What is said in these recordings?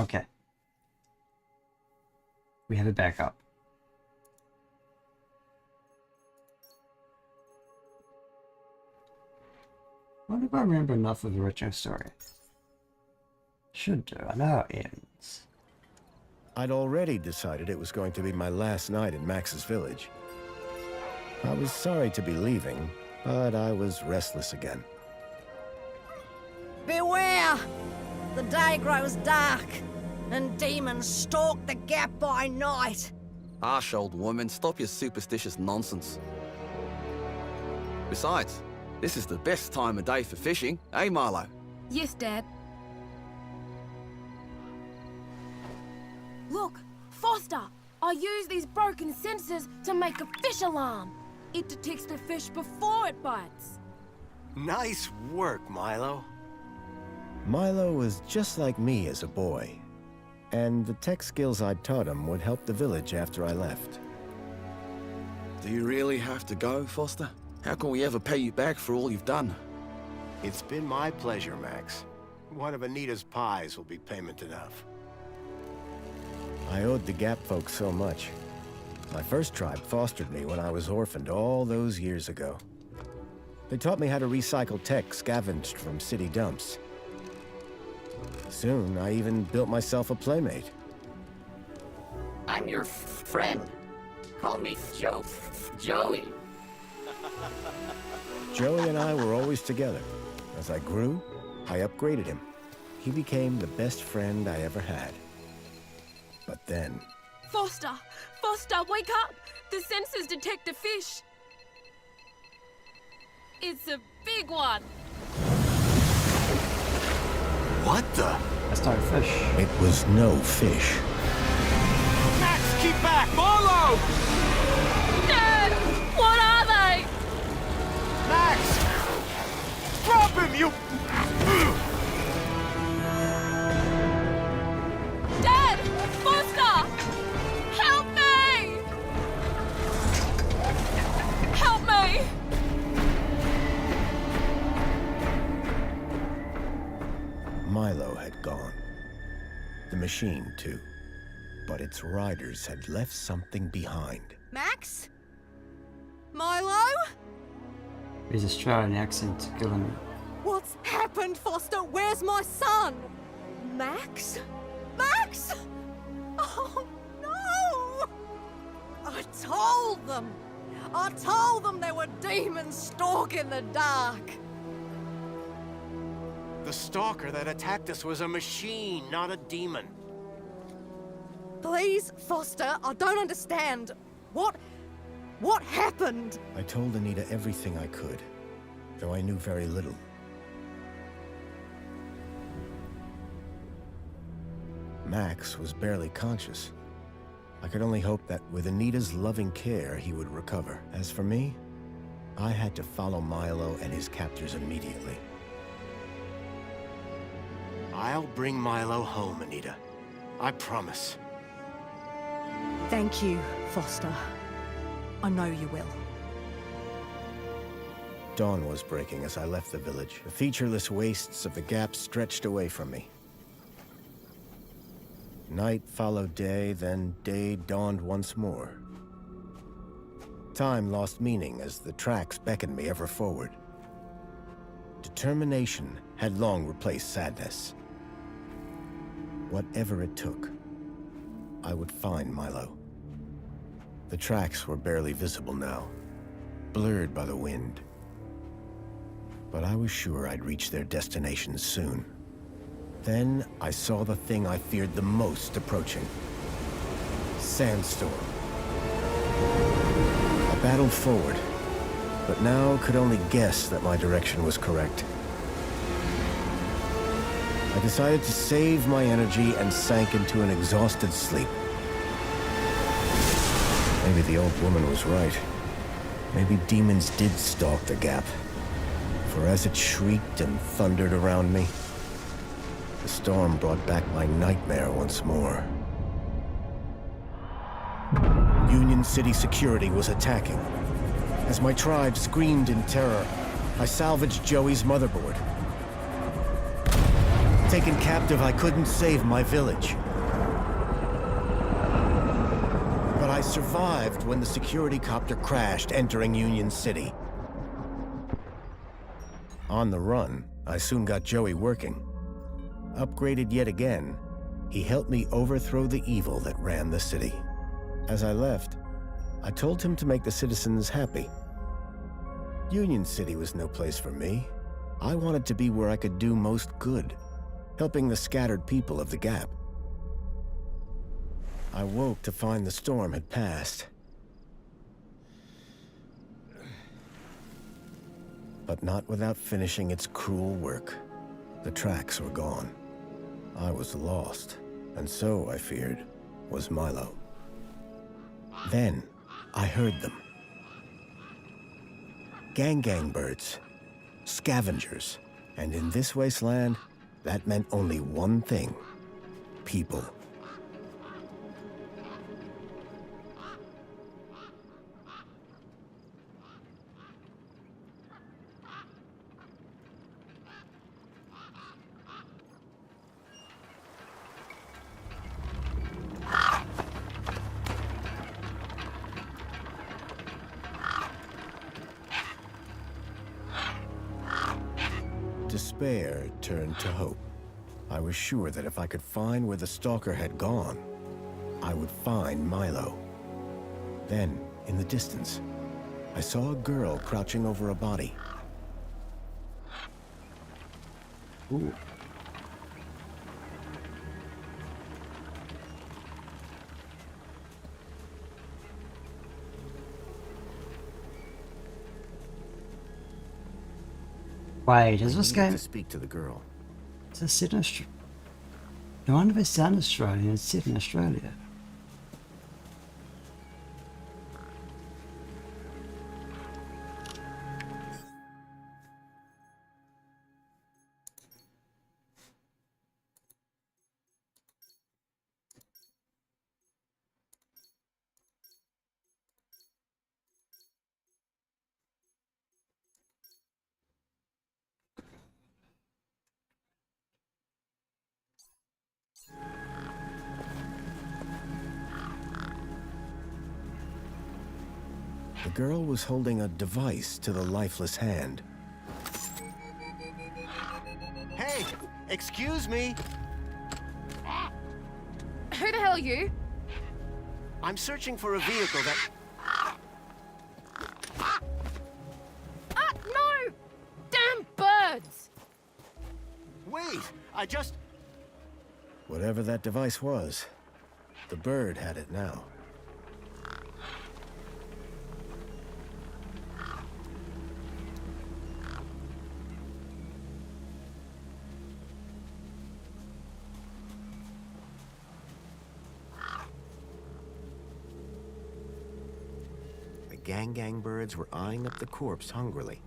Okay. We have a backup. What if I remember enough of the original story? Should do. I know how it ends. I'd already decided it was going to be my last night in Max's village. I was sorry to be leaving, but I was restless again. Beware! The day grows dark, and demons stalk the gap by night. Harsh old woman, stop your superstitious nonsense. Besides, this is the best time of day for fishing, eh, Milo? Yes, Dad. Look, Foster! I use these broken sensors to make a fish alarm. It detects the fish before it bites. Nice work, Milo. Milo was just like me as a boy, and the tech skills I'd taught him would help the village after I left. Do you really have to go, Foster? How can we ever pay you back for all you've done? It's been my pleasure, Max. One of Anita's pies will be payment enough. I owed the Gap folks so much. My first tribe fostered me when I was orphaned all those years ago. They taught me how to recycle tech scavenged from city dumps. Soon, I even built myself a playmate. I'm your friend. Call me Joey. Joey and I were always together. As I grew, I upgraded him. He became the best friend I ever had. But then... Foster! Foster, wake up! The sensors detect a fish. It's a big one. What the? That's not a fish. it was no fish. Max, keep back! Milo! Dad! What are they? Max! Drop him, you... Dad! Foster! Help me! Help me! Milo had gone. The machine, too. But its riders had left something behind. Max? Milo? His Australian accent killing me. What's happened, Foster? Where's my son? Max? Max? Oh, no! I told them! I told them there were demons stalking the dark! The stalker that attacked us was a machine, not a demon. Please, Foster, I don't understand. What happened? I told Anita everything I could, though I knew very little. Max was barely conscious. I could only hope that with Anita's loving care, he would recover. As for me, I had to follow Milo and his captors immediately. I'll bring Milo home, Anita. I promise. Thank you, Foster. I know you will. Dawn was breaking as I left the village. The featureless wastes of the Gap stretched away from me. Night followed day, then day dawned once more. Time lost meaning as the tracks beckoned me ever forward. Determination had long replaced sadness. Whatever it took, I would find Milo. The tracks were barely visible now, blurred by the wind. But I was sure I'd reach their destination soon. Then I saw the thing I feared the most approaching. Sandstorm. I battled forward, but now could only guess that my direction was correct. I decided to save my energy and sank into an exhausted sleep. Maybe the old woman was right. Maybe demons did stalk the Gap. For as it shrieked and thundered around me, the storm brought back my nightmare once more. Union City security was attacking. As my tribe screamed in terror, I salvaged Joey's motherboard. Taken captive, I couldn't save my village. But I survived when the security copter crashed, entering Union City. On the run, I soon got Joey working. Upgraded yet again, he helped me overthrow the evil that ran the city. As I left, I told him to make the citizens happy. Union City was no place for me. I wanted to be where I could do most good, helping the scattered people of the Gap. I woke to find the storm had passed. But not without finishing its cruel work. The tracks were gone. I was lost, and so, I feared, was Milo. Then, I heard them. Gang birds, scavengers, and in this wasteland, that meant only one thing: people. Despair turned to hope. I was sure that if I could find where the Stalker had gone, I would find Milo. Then, in the distance, I saw a girl crouching over a body. Ooh. Wait, is this I game... needed to speak to the girl. Is this set in Australia? No wonder they sound Australian, it's set in Australia. The girl was holding a device to the lifeless hand. Hey, excuse me. Who the hell are you? I'm searching for a vehicle that... Ah, no! Damn birds! Wait, I just... Whatever that device was, the bird had it now. The gang birds were eyeing up the corpse hungrily.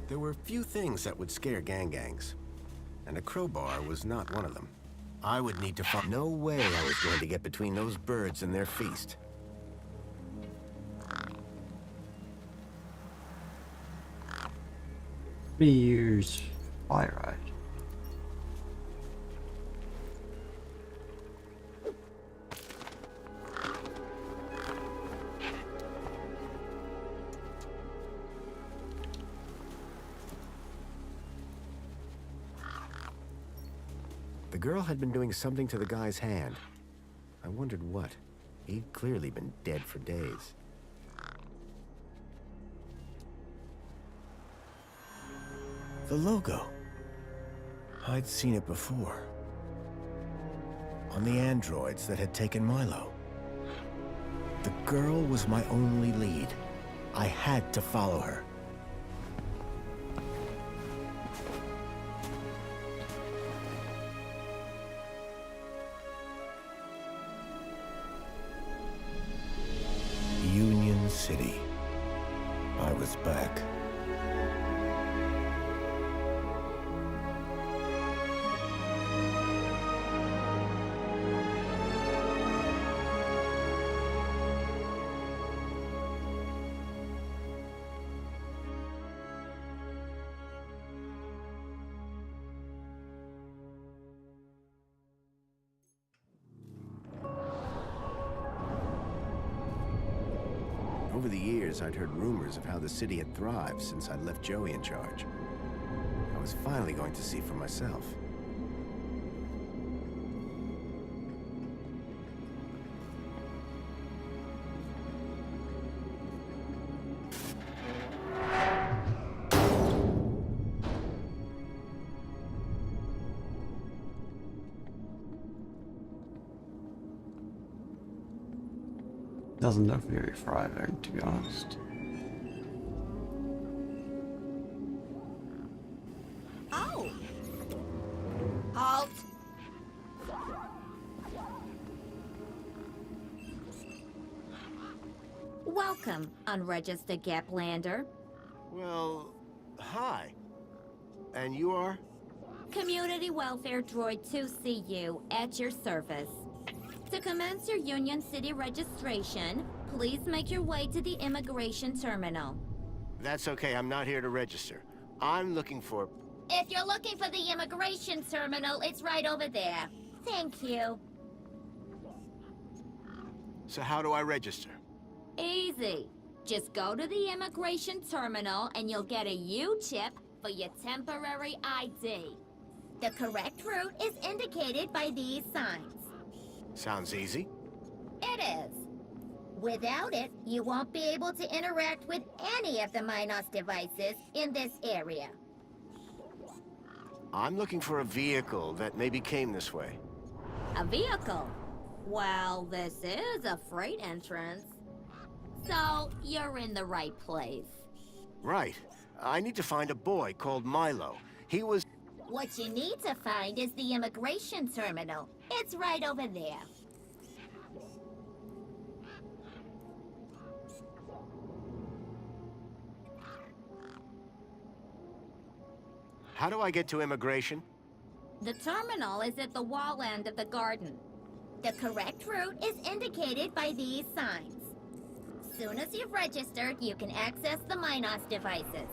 There were few things that would scare gangs, and a crowbar was not one of them. I would need to find... No way I was going to get between those birds and their feast. We use Fire. The girl had been doing something to the guy's hand. I wondered what. He'd clearly been dead for days. The logo. I'd seen it before. On the androids that had taken Milo. The girl was my only lead. I had to follow her. Union City. I was back. Over the years, I'd heard rumors of how the city had thrived since I'd left Joey in charge. I was finally going to see for myself. Doesn't look very thriving, to be honest. Oh! Halt! Welcome, unregistered Gaplander. Well, hi. And you are? Community Welfare Droid 2CU at your service. To commence your Union City registration, please make your way to the immigration terminal. That's okay, I'm not here to register. I'm looking for... If you're looking for the immigration terminal, it's right over there. Thank you. So how do I register? Easy. Just go to the immigration terminal and you'll get a U-chip for your temporary ID. The correct route is indicated by these signs. Sounds easy. It is. Without it, you won't be able to interact with any of the Minos devices in this area. I'm looking for a vehicle that maybe came this way. A vehicle? Well, this is a freight entrance. So, you're in the right place. Right. I need to find a boy called Milo. He was... What you need to find is the immigration terminal. It's right over there. How do I get to immigration? The terminal is at the wall end of the garden. The correct route is indicated by these signs. Soon as you've registered, you can access the Minos devices.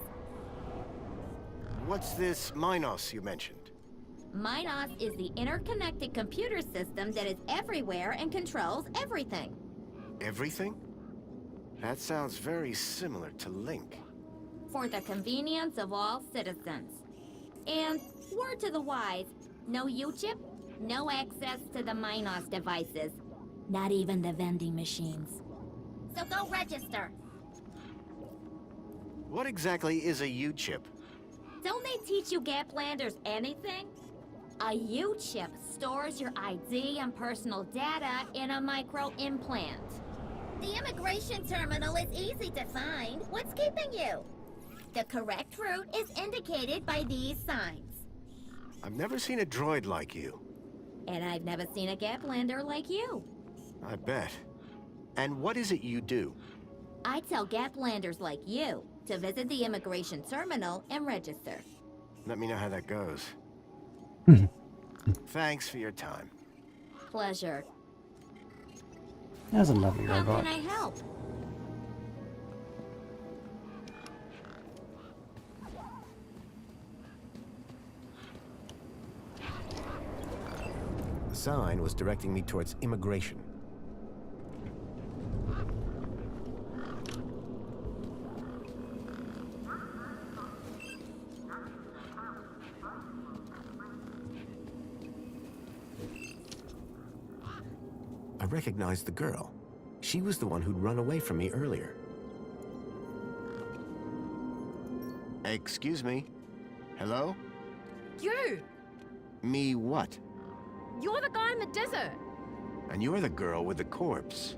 What's this Minos you mentioned? Minos is the interconnected computer system that is everywhere and controls everything. Everything? That sounds very similar to Link. For the convenience of all citizens. And, word to the wise, no U-chip, no access to the Minos devices. Not even the vending machines. So go register. What exactly is a U-chip? Don't they teach you Gaplanders anything? A U-chip stores your ID and personal data in a micro-implant. The immigration terminal is easy to find. What's keeping you? The correct route is indicated by these signs. I've never seen a droid like you. And I've never seen a Gaplander like you. I bet. And what is it you do? I tell Gaplanders like you to visit the immigration terminal and register. Let me know how that goes. Thanks for your time. Pleasure. There's a lovely How robot. can I help? The sign was directing me towards immigration. I recognized the girl. She was the one who'd run away from me earlier. Excuse me? Hello? You! Me what? You're the guy in the desert! And you're the girl with the corpse.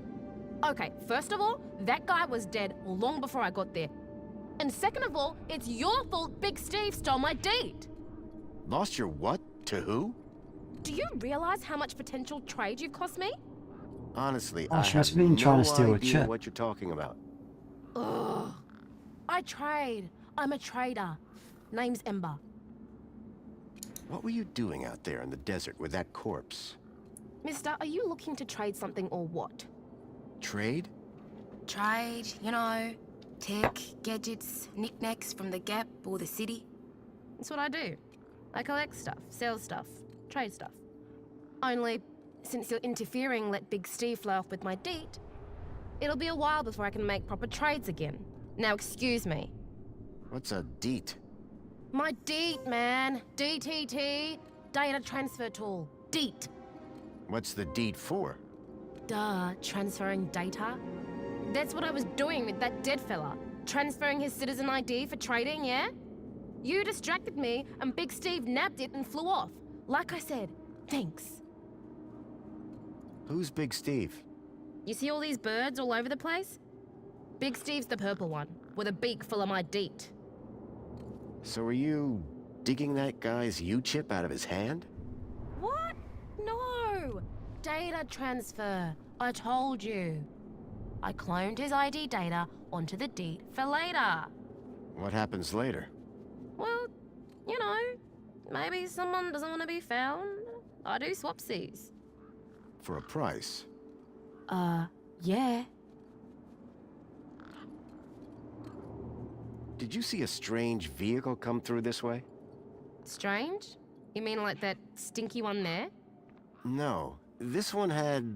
Okay, first of all, that guy was dead long before I got there. And second of all, it's your fault Big Steve stole my deed! Lost your what? To who? Do you realize how much potential trade you've cost me? Honestly, Oh, I she have must have been trying no to steal a idea chip. what you're talking about. Ugh. I trade. I'm a trader. Name's Ember. What were you doing out there in the desert with that corpse? Mister, are you looking to trade something or what? Trade? Trade, you know, tech, gadgets, knickknacks from the Gap or the city. That's what I do. I collect stuff, sell stuff, trade stuff. Only, since you're interfering, let Big Steve fly off with my deed, It'll be a while before I can make proper trades again. Now excuse me. What's a deet? My DEET, man. DTT. Data transfer tool. DEET. What's the deet for? Duh, transferring data. That's what I was doing with that dead fella. Transferring his citizen ID for trading, yeah? You distracted me, and Big Steve nabbed it and flew off. Like I said, thanks. Who's Big Steve? You see all these birds all over the place? Big Steve's the purple one, with a beak full of my DEET. So are you digging that guy's U-chip out of his hand? What? No! Data transfer. I told you. I cloned his ID data onto the DEET for later. What happens later? Well, you know, maybe someone doesn't want to be found. I do swapsies. For a price? Yeah. Did you see a strange vehicle come through this way? Strange? You mean like that stinky one there? No, this one had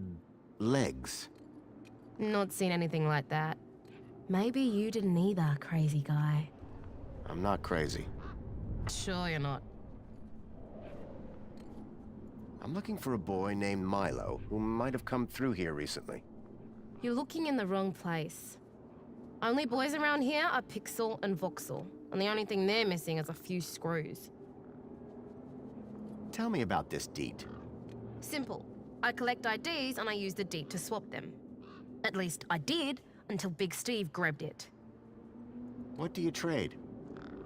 legs. Not seen anything like that. Maybe you didn't either, crazy guy. I'm not crazy. Sure you're not. I'm looking for a boy named Milo who might have come through here recently. You're looking in the wrong place. Only boys around here are Pixel and Voxel, and the only thing they're missing is a few screws. Tell me about this DEET. Simple. I collect IDs and I use the DEET to swap them. At least I did, until Big Steve grabbed it. What do you trade?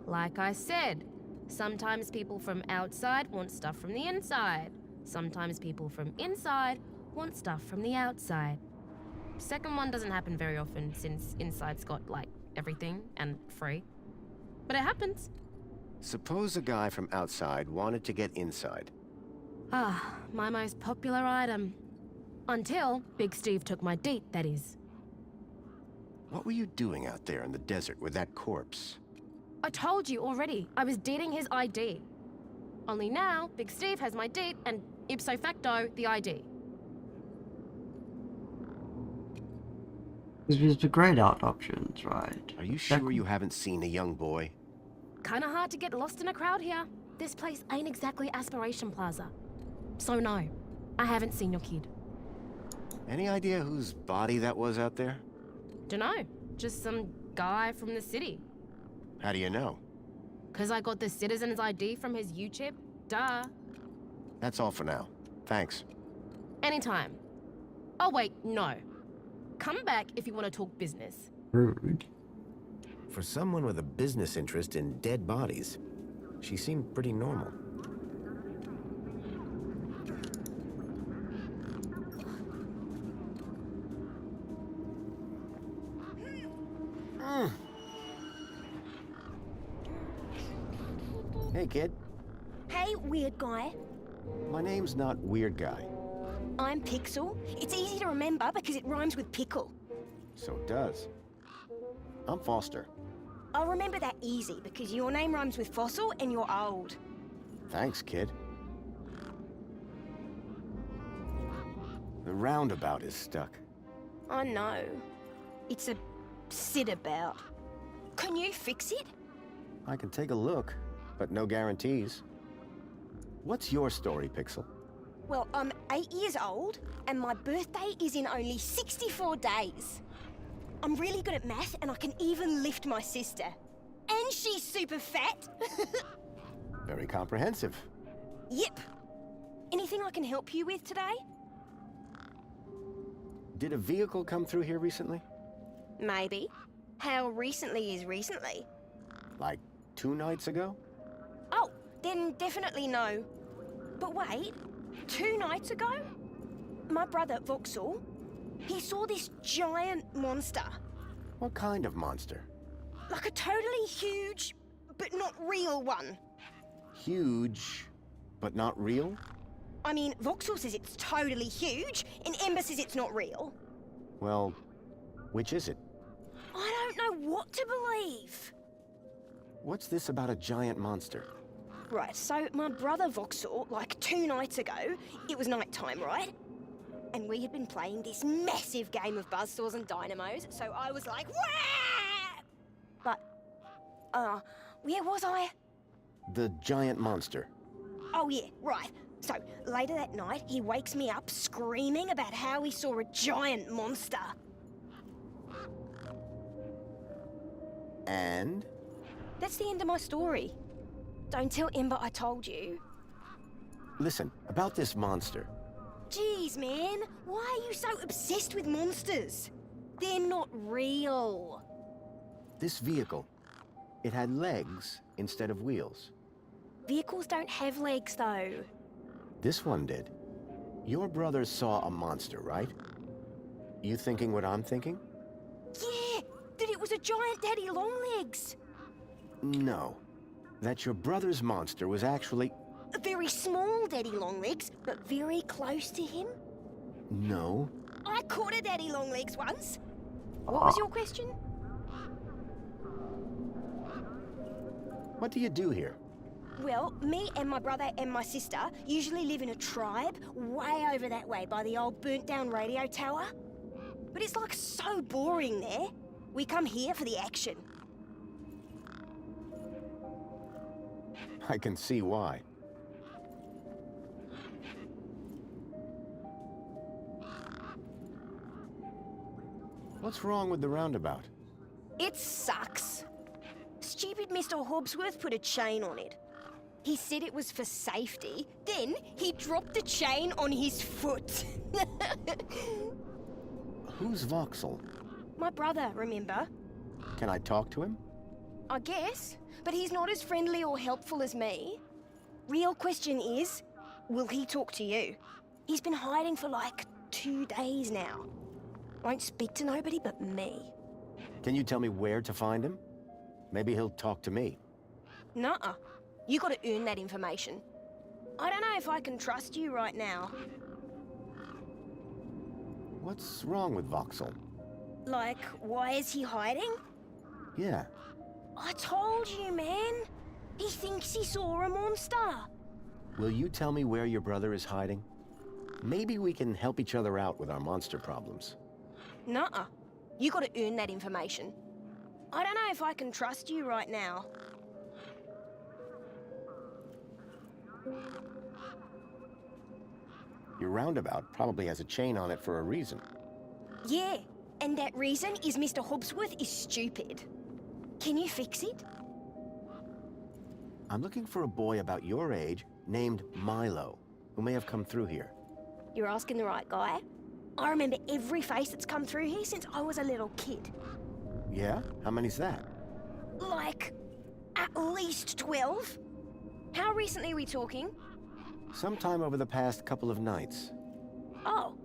Like I said, sometimes people from outside want stuff from the inside. Sometimes people from inside want stuff from the outside. Second one doesn't happen very often since inside's got, like, everything and free. But it happens. Suppose a guy from outside wanted to get inside. Ah, my most popular item. Until Big Steve took my DEET, that is. What were you doing out there in the desert with that corpse? I told you already, I was DEETing his ID. Only now, Big Steve has my DEET and ipso facto, the ID. There's the grayed out options, right? Are you sure you haven't seen a young boy? Kinda hard to get lost in a crowd here. This place ain't exactly Aspiration Plaza. So no, I haven't seen your kid. Any idea whose body that was out there? Dunno, just some guy from the city. How do you know? 'Cause I got the citizen's ID from his U-chip, duh. That's all for now. Thanks. Anytime. Oh wait, no. Come back if you want to talk business. Rude. For someone with a business interest in dead bodies, she seemed pretty normal. Hey, kid. Hey, weird guy. My name's not Weird Guy. I'm Pixel. It's easy to remember because it rhymes with pickle. So it does. I'm Foster. I'll remember that easy because your name rhymes with fossil and you're old. Thanks, kid. The roundabout is stuck. I know. It's a sit about. Can you fix it? I can take a look, but no guarantees. What's your story, Pixel? Well, I'm 8 years old and my birthday is in only 64 days. I'm really good at math and I can even lift my sister. And she's super fat. Very comprehensive. Yep. Anything I can help you with today? Did a vehicle come through here recently? Maybe. How recently is recently? Like 2 nights ago? Oh, then definitely no. But wait, 2 nights ago? My brother, Voxel, he saw this giant monster. What kind of monster? Like a totally huge, but not real one. Huge, but not real? I mean, Voxel says it's totally huge, and Ember says it's not real. Well, which is it? I don't know what to believe. What's this about a giant monster? Right, so my brother Voxel, like 2 nights ago, it was nighttime, right? and we had been playing this massive game of buzzsaws and dynamos, so I was like, wah! But, where was I? The giant monster. Oh yeah, right. So, later that night, he wakes me up screaming about how he saw a giant monster. And? That's the end of my story. Don't tell Ember I told you. Listen, about this monster. Jeez, man, why are you so obsessed with monsters? They're not real. This vehicle, it had legs instead of wheels. Vehicles don't have legs, though. This one did. Your brother saw a monster, right? You thinking what I'm thinking? Yeah, that it was a giant daddy longlegs. No. That your brother's monster was actually... A very small daddy longlegs, but very close to him. No. I caught a daddy longlegs once. What was your question? What do you do here? Well, me and my brother and my sister usually live in a tribe way over that way by the old burnt-down radio tower. But it's like so boring there. We come here for the action. I can see why. What's wrong with the roundabout? It sucks. Stupid Mr. Hobbsworth put a chain on it. He said it was for safety, then he dropped the chain on his foot. Who's Voxel? My brother, remember? Can I talk to him? I guess, but he's not as friendly or helpful as me. Real question is, will he talk to you? He's been hiding for like 2 days now. Won't speak to nobody but me. Can you tell me where to find him? Maybe he'll talk to me. Nuh-uh. You gotta earn that information. I don't know if I can trust you right now. What's wrong with Voxel? Like, why is he hiding? Yeah. I told you, man. He thinks he saw a monster. Will you tell me where your brother is hiding? Maybe we can help each other out with our monster problems. Nuh-uh. You gotta earn that information. I don't know if I can trust you right now. Your roundabout probably has a chain on it for a reason. Yeah, and that reason is Mr. Hobbsworth is stupid. Can you fix it? I'm looking for a boy about your age named Milo, who may have come through here. You're asking the right guy. I remember every face that's come through here since I was a little kid. Yeah? How many's that? Like, at least 12. How recently are we talking? Sometime over the past couple of nights. Oh,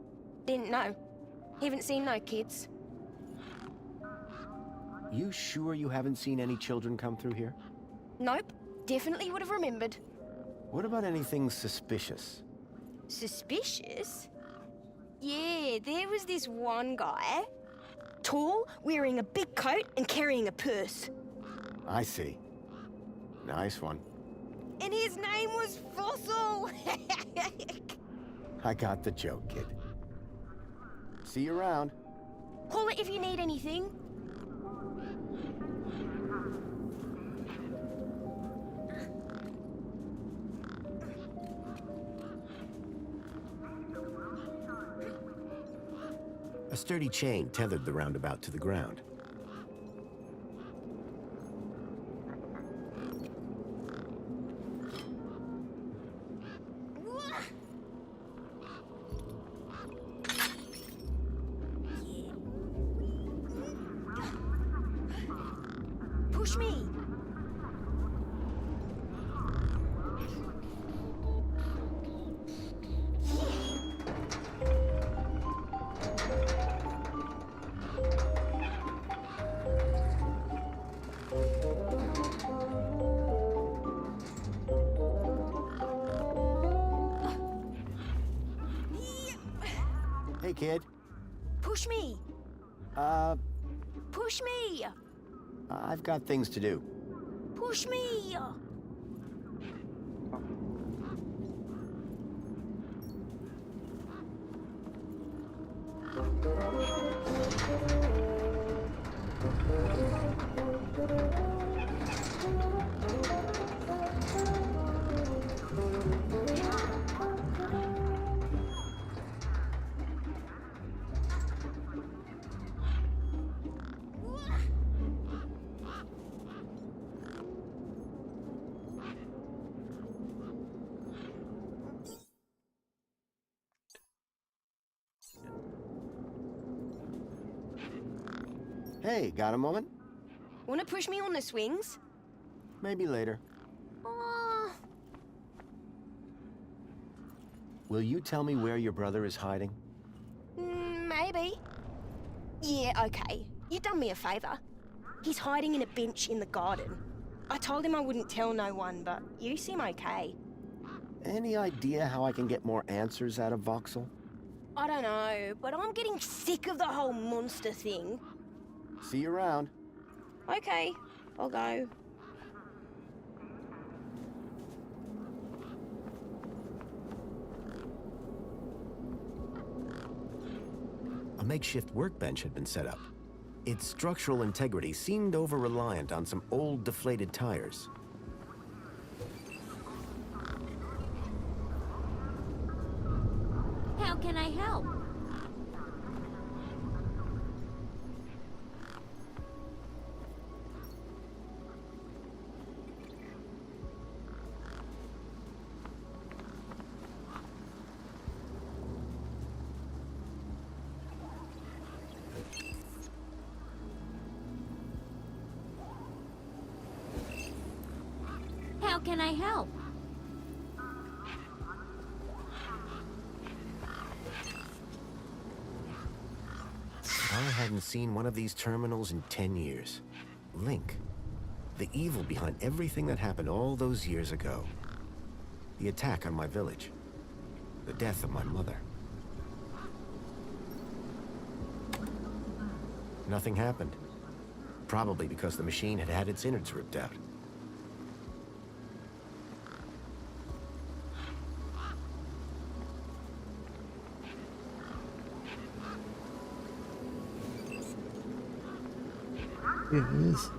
didn't know. Haven't seen no kids. You sure you haven't seen any children come through here? Nope, definitely would have remembered. What about anything suspicious? Suspicious? Yeah, there was this one guy. Tall, wearing a big coat and carrying a purse. I see. Nice one. And his name was Fossil! I got the joke, kid. See you around. Holler if you need anything. A sturdy chain tethered the roundabout to the ground. Push me! Hey, kid. Push me! Push me! I've got things to do. Push me! Hey, got a moment? Wanna push me on the swings? Maybe later. Oh, Will you tell me where your brother is hiding? maybe. Yeah, okay. You done me a favor. He's hiding in a bench in the garden. I told him I wouldn't tell no one, but you seem okay. Any idea how I can get more answers out of Voxel? I don't know, but I'm getting sick of the whole monster thing. See you around. Okay, I'll go. A makeshift workbench had been set up. Its structural integrity seemed over-reliant on some old deflated tires. How can I help? How can I help? I hadn't seen one of these terminals in 10 years. Link. The evil behind everything that happened all those years ago. The attack on my village. The death of my mother. Nothing happened. Probably because the machine had had its innards ripped out. It is.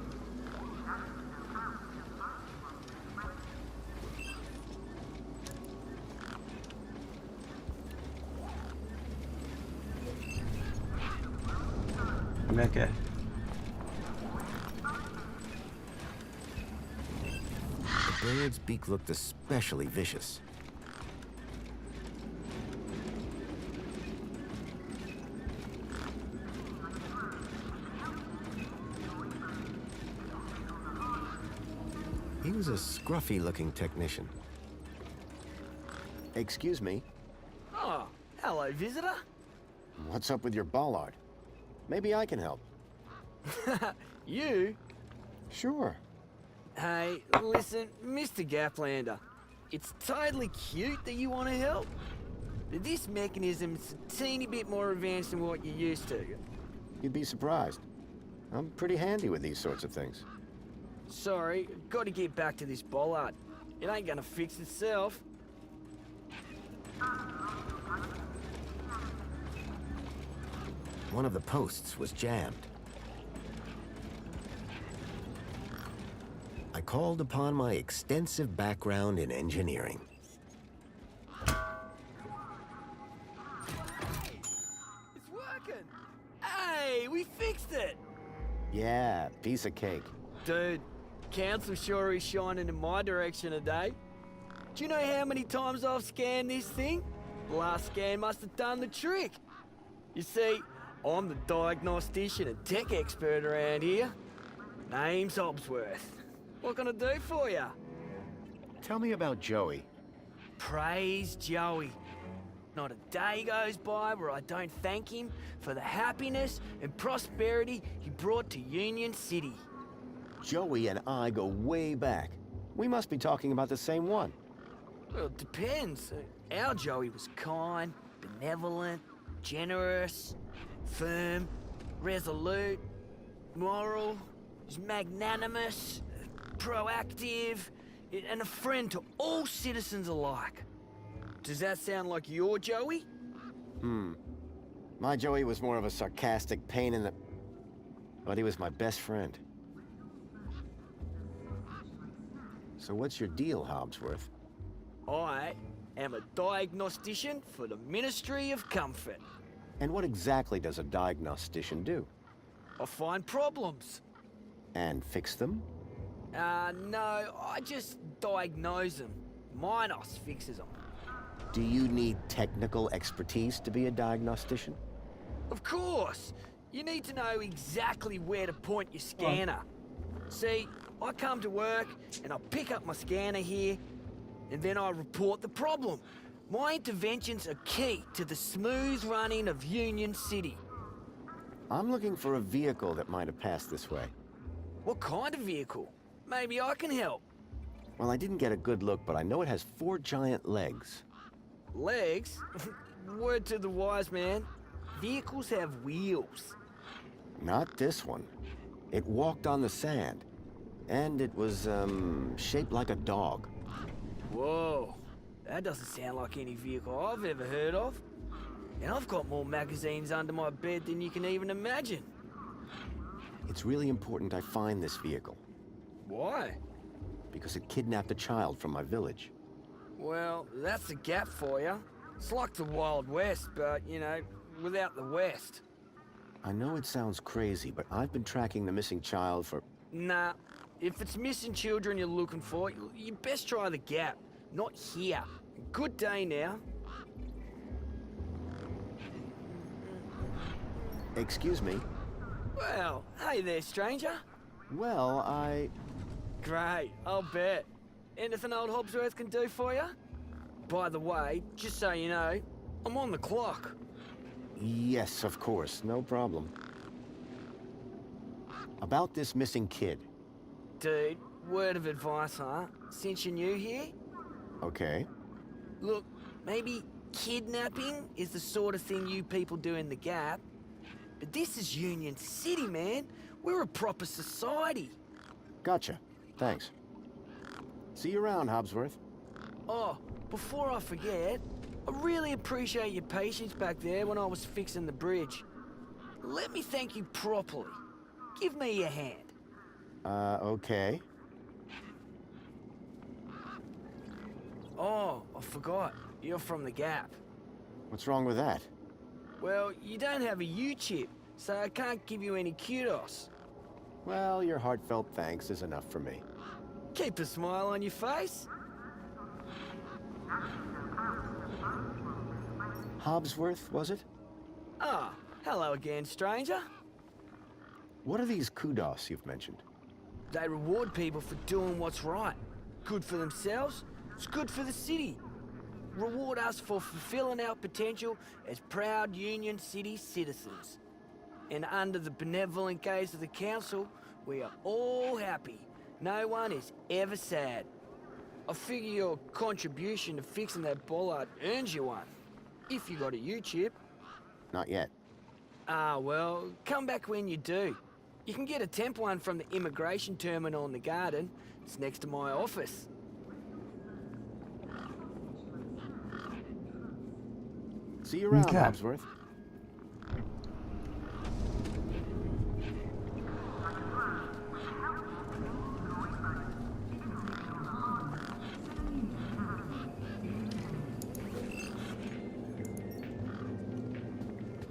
I'm okay. The bird's beak looked especially vicious. He was a scruffy-looking technician. Excuse me, Oh, hello, visitor. what's up with your bollard? Maybe I can help. You? Sure. Hey, listen, Mr. Gaplander. It's totally cute that you want to help, but this mechanism's a teeny bit more advanced than what you're used to. You'd be surprised. I'm pretty handy with these sorts of things. Sorry, got to get back to this bollard. It ain't gonna fix itself. One of the posts was jammed. I called upon my extensive background in engineering. It's working! Hey, we fixed it! Yeah, piece of cake. Dude, Council sure is shining in my direction today. Do you know how many times I've scanned this thing? The last scan must have done the trick. You see, I'm the diagnostician and tech expert around here. Name's Hobsworth. What can I do for you? Tell me about Joey. Praise Joey. Not a day goes by where I don't thank him for the happiness and prosperity he brought to Union City. Joey and I go way back. We must be talking about the same one. Well, it depends. Our Joey was kind, benevolent, generous, firm, resolute, moral, was magnanimous, proactive, and a friend to all citizens alike. Does that sound like your Joey? My Joey was more of a sarcastic pain in the... But he was my best friend. So what's your deal, Hobsworth? I am a diagnostician for the Ministry of Comfort. And what exactly does a diagnostician do? I find problems. And fix them? No, I just diagnose them. Minos fixes them. Do you need technical expertise to be a diagnostician? Of course! You need to know exactly where to point your scanner. See, I come to work and I pick up my scanner here, and then I report the problem. My interventions are key to the smooth running of Union City. I'm looking for a vehicle that might have passed this way. What kind of vehicle? Maybe I can help. Well, I didn't get a good look, but I know it has 4 giant legs. Legs? Word to the wise man. Vehicles have wheels. Not this one. It walked on the sand. And it was, shaped like a dog. Whoa. That doesn't sound like any vehicle I've ever heard of. And I've got more magazines under my bed than you can even imagine. It's really important I find this vehicle, Why? because it kidnapped a child from my village. Well, that's the Gap for you. It's like the Wild West, but, you know, without the West. I know it sounds crazy, but I've been tracking the missing child for... Nah, if it's missing children you're looking for, you best try the Gap, not here. Good day now. Excuse me? Well, hey there, stranger. Well, Great, I'll bet. Anything old Hobsworth can do for you? By the way, just so you know, I'm on the clock. Yes, of course, no problem. About this missing kid. Dude, word of advice, huh? Since you're new here? Okay. Look, maybe kidnapping is the sort of thing you people do in the Gap. But this is Union City, man. We're a proper society. Gotcha. Thanks. See you around, Hobsworth. Oh, before I forget, I really appreciate your patience back there when I was fixing the bridge. Let me thank you properly. Give me your hand. Okay. Oh, I forgot. You're from the Gap. What's wrong with that? Well, you don't have a U-chip, so I can't give you any kudos. Well, your heartfelt thanks is enough for me. Keep a smile on your face. Hobsworth, was it? Ah, hello again, stranger. What are these kudos you've mentioned? They reward people for doing what's right. Good for themselves, it's good for the city. Reward us for fulfilling our potential as proud Union City citizens. And under the benevolent gaze of the council, we are all happy. No one is ever sad. I figure your contribution to fixing that bollard earns you one. If you got a U-chip. Not yet. Ah, well, come back when you do. You can get a temp one from the immigration terminal in the garden. It's next to my office. See you around, Okay. Hobsworth.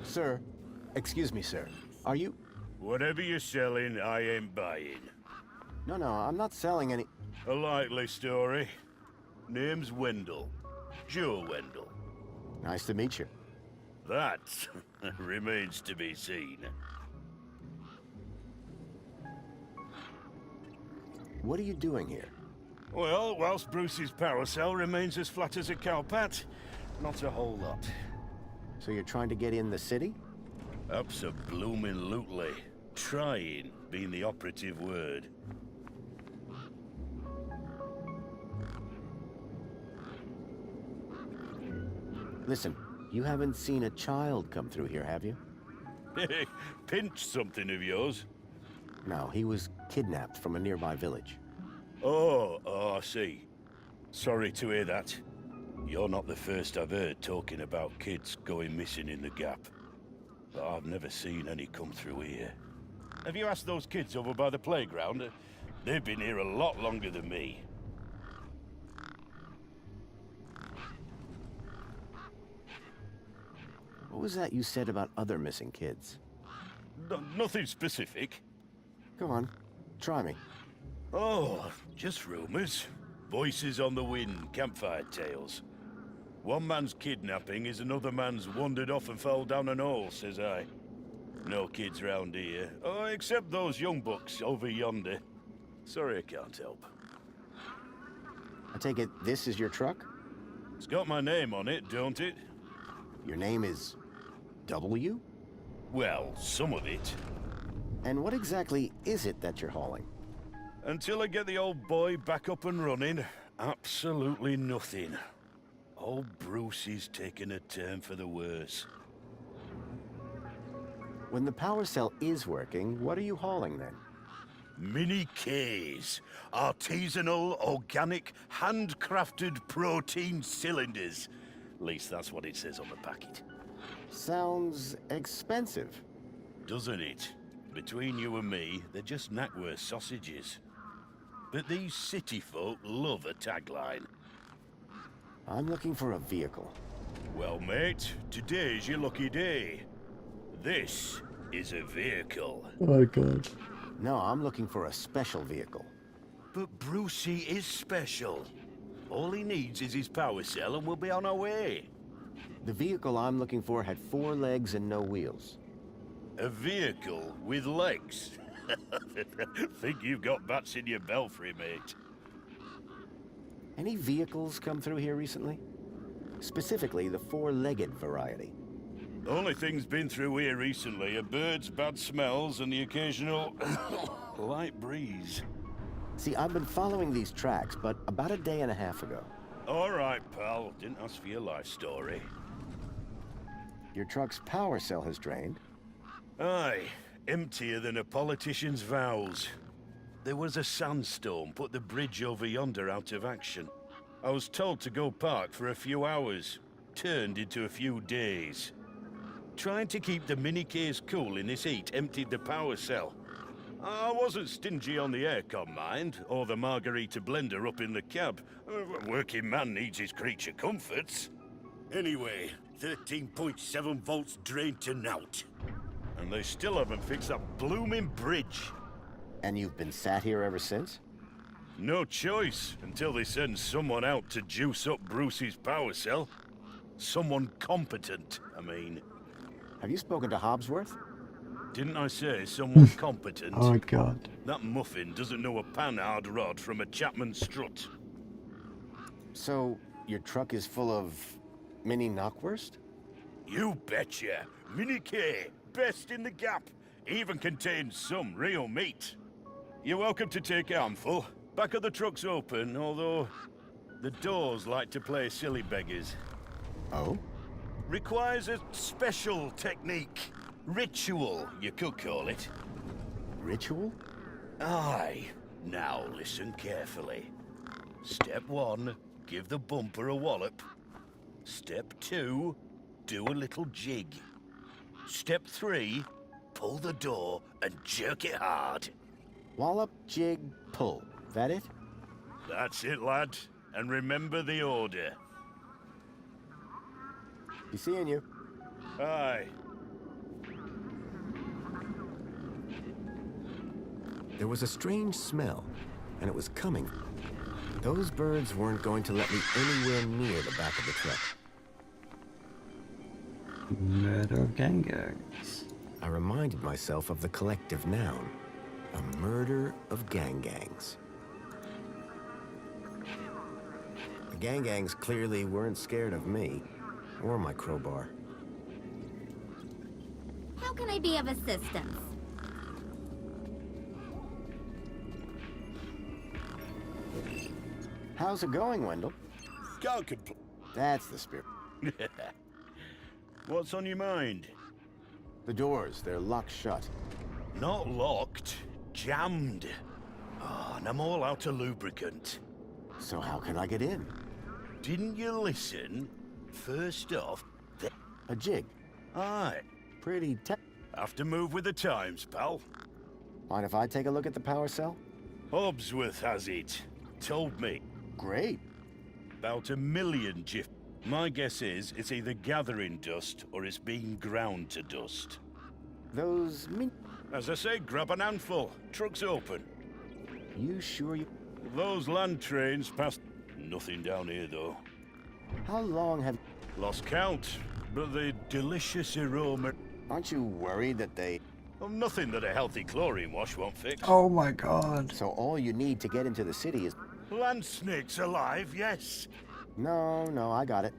Sir, excuse me, sir. Are you... Whatever you're selling, I ain't buying. No, I'm not selling any... A likely story. Name's Wendell. Joe Wendell. Nice to meet you. That remains to be seen. What are you doing here? Well, whilst Bruce's power cell remains as flat as a cowpat, not a whole lot. So you're trying to get in the city? Abso-bloomin' Trying being the operative word. Listen, you haven't seen a child come through here, have you? Pinched something of yours? No, he was kidnapped from a nearby village. Oh, I see. Sorry to hear that. You're not the first I've heard talking about kids going missing in the Gap. But I've never seen any come through here. Have you asked those kids over by the playground? They've been here a lot longer than me. What was that you said about other missing kids? Nothing specific. Come on, try me. Oh, just rumors. Voices on the wind, campfire tales. One man's kidnapping is another man's wandered off and fell down an hole, says I. No kids round here. Oh, except those young bucks over yonder. Sorry I can't help. I take it this is your truck? It's got my name on it, don't it? Your name is W? Well, some of it. And what exactly is it that you're hauling? Until I get the old boy back up and running, absolutely nothing. Old Bruce is taking a turn for the worse. When the power cell is working, what are you hauling then? Mini K's. Artisanal, organic, handcrafted protein cylinders. At least that's what it says on the packet. Sounds expensive. Doesn't it? Between you and me, they're just Knackwurst sausages. But these city folk love a tagline. I'm looking for a vehicle. Well, mate, today's your lucky day. This is a vehicle. Oh my god. No, I'm looking for a special vehicle. But Brucey is special. All he needs is his power cell and we'll be on our way. The vehicle I'm looking for had 4 legs and no wheels. A vehicle with legs? Think you've got bats in your belfry, mate. Any vehicles come through here recently? Specifically, the 4-legged variety. The only thing's been through here recently are birds, bad smells, and the occasional light breeze. See, I've been following these tracks, but about a day and a half ago. All right, pal. Didn't ask for your life story. Your truck's power cell has drained. Aye, emptier than a politician's vows. There was a sandstorm put the bridge over yonder out of action. I was told to go park for a few hours. Turned into a few days. Trying to keep the mini-case cool in this heat emptied the power cell. I wasn't stingy on the aircon, mind, or the margarita blender up in the cab. A working man needs his creature comforts. Anyway, 13.7 volts drained to naught. And they still haven't fixed that blooming bridge. And you've been sat here ever since? No choice, until they send someone out to juice up Bruce's power cell. Someone competent, I mean. Have you spoken to Hobsworth? Didn't I say someone competent? Oh my god. That muffin doesn't know a panhard rod from a Chapman strut. So, your truck is full of mini knockwurst? You betcha. Mini K, best in the gap. Even contains some real meat. You're welcome to take a handful. Back of the truck's open, although the doors like to play silly beggars. Oh? Requires a special technique. Ritual, you could call it. Ritual? Aye. Now listen carefully. Step 1, give the bumper a wallop. Step 2, do a little jig. Step 3, pull the door and jerk it hard. Wallop, jig, pull. That it? That's it, lad. And remember the order. Be seeing you. Aye. There was a strange smell, and it was coming. Those birds weren't going to let me anywhere near the back of the truck. Murder of gangs. I reminded myself of the collective noun. A murder of gangs. The gangs clearly weren't scared of me, or my crowbar. How can I be of assistance? How's it going, Wendell? Can't complain. That's the spirit. What's on your mind? The doors, they're locked shut. Not locked, jammed. Oh, and I'm all out of lubricant. So how can I get in? Didn't you listen? First off, A jig. aye. Pretty Have to move with the times, pal. Mind if I take a look at the power cell? Hobsworth has it. Told me. Great. About 1 million jiff. My guess is it's either gathering dust or it's being ground to dust. Those As I say, grab an handful. Truck's open. You sure you... Those land trains passed... Nothing down here, though. How long have... Lost count, but the delicious aroma... Aren't you worried that they... Well, nothing that a healthy chlorine wash won't fix. Oh my god. So all you need to get into the city is... Land snakes alive, yes. No, I got it.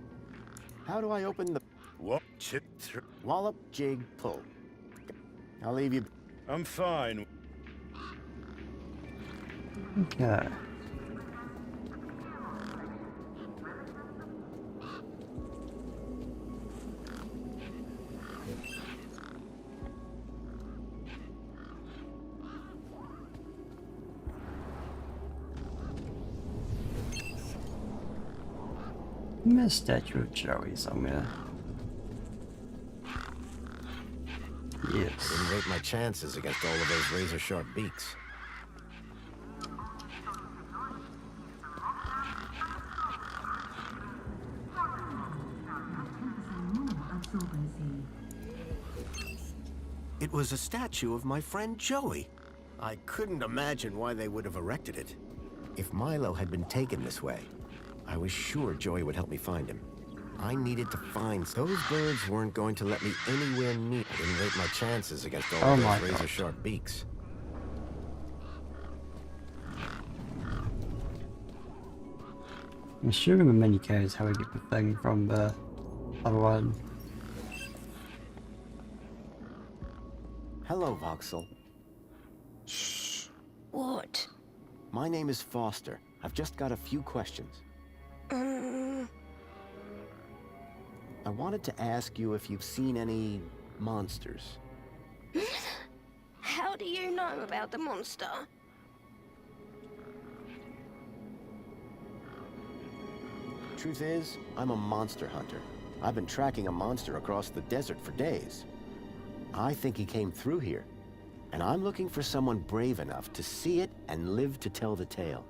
How do I open the... What? Chip through. Wallop, jig, pull. I'll leave you... I'm fine. Okay. A statue of Joey somewhere. Yes. Didn't rate my chances against all of those razor-sharp beaks. It was a statue of my friend Joey. I couldn't imagine why they would have erected it. If Milo had been taken this way, I was sure Joey would help me find him. I needed to find... Those birds weren't going to let me anywhere near... I didn't rate my chances against all of those razor-sharp beaks. I'm assuming the menu K is how we get the thing from the other one. Hello, Voxel. Shh. What? My name is Foster. I've just got a few questions. I wanted to ask you if you've seen any monsters. How do you know about the monster? Truth is, I'm a monster hunter. I've been tracking a monster across the desert for days. I think he came through here, and I'm looking for someone brave enough to see it and live to tell the tale.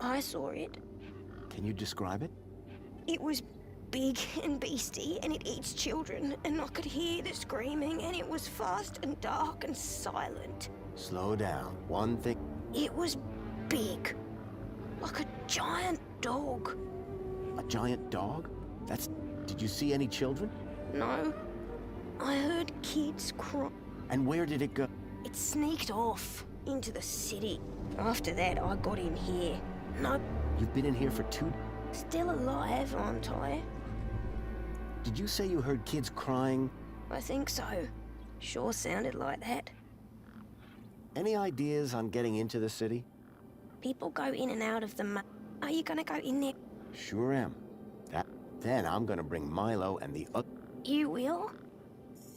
I saw it. Can you describe it? It was big and beastie, and it eats children, and I could hear the screaming, and it was fast and dark and silent. Slow down. One thing... It was big. Like a giant dog. A giant dog? That's... Did you see any children? No. I heard kids cry. And where did it go? It sneaked off into the city. After that, I got in here. No. You've been in here for 2... Still alive, aren't I? Did you say you heard kids crying? I think so. Sure sounded like that. Any ideas on getting into the city? People go in and out of the Are you gonna go in there? Sure am. Then I'm gonna bring Milo and the other... You will?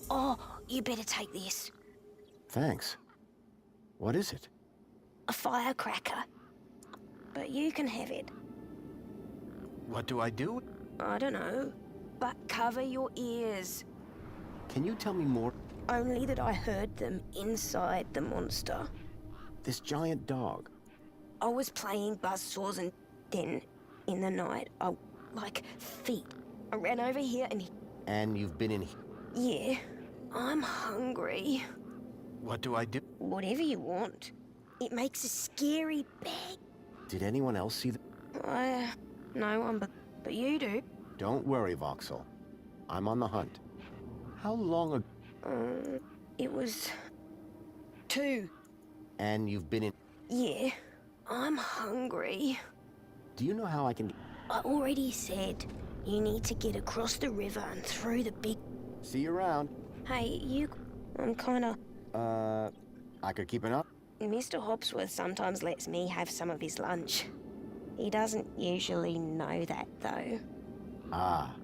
Oh, you better take this. Thanks. What is it? A firecracker. But you can have it. What do I do? I don't know. But cover your ears. Can you tell me more? Only that I heard them inside the monster. This giant dog. I was playing buzzsaws and then, in the night, like feet. I ran over here and And you've been in here? Yeah. I'm hungry. What do I do? Whatever you want. It makes a scary bang. Did anyone else see the... No one but you do. Don't worry, Voxel. I'm on the hunt. How long ago? It was 2. And you've been in... Yeah. I'm hungry. Do you know how I can... I already said you need to get across the river and through the big... See you around. Hey, I'm kinda... I could keep it up? Mr. Hopsworth sometimes lets me have some of his lunch. He doesn't usually know that, though. Ah,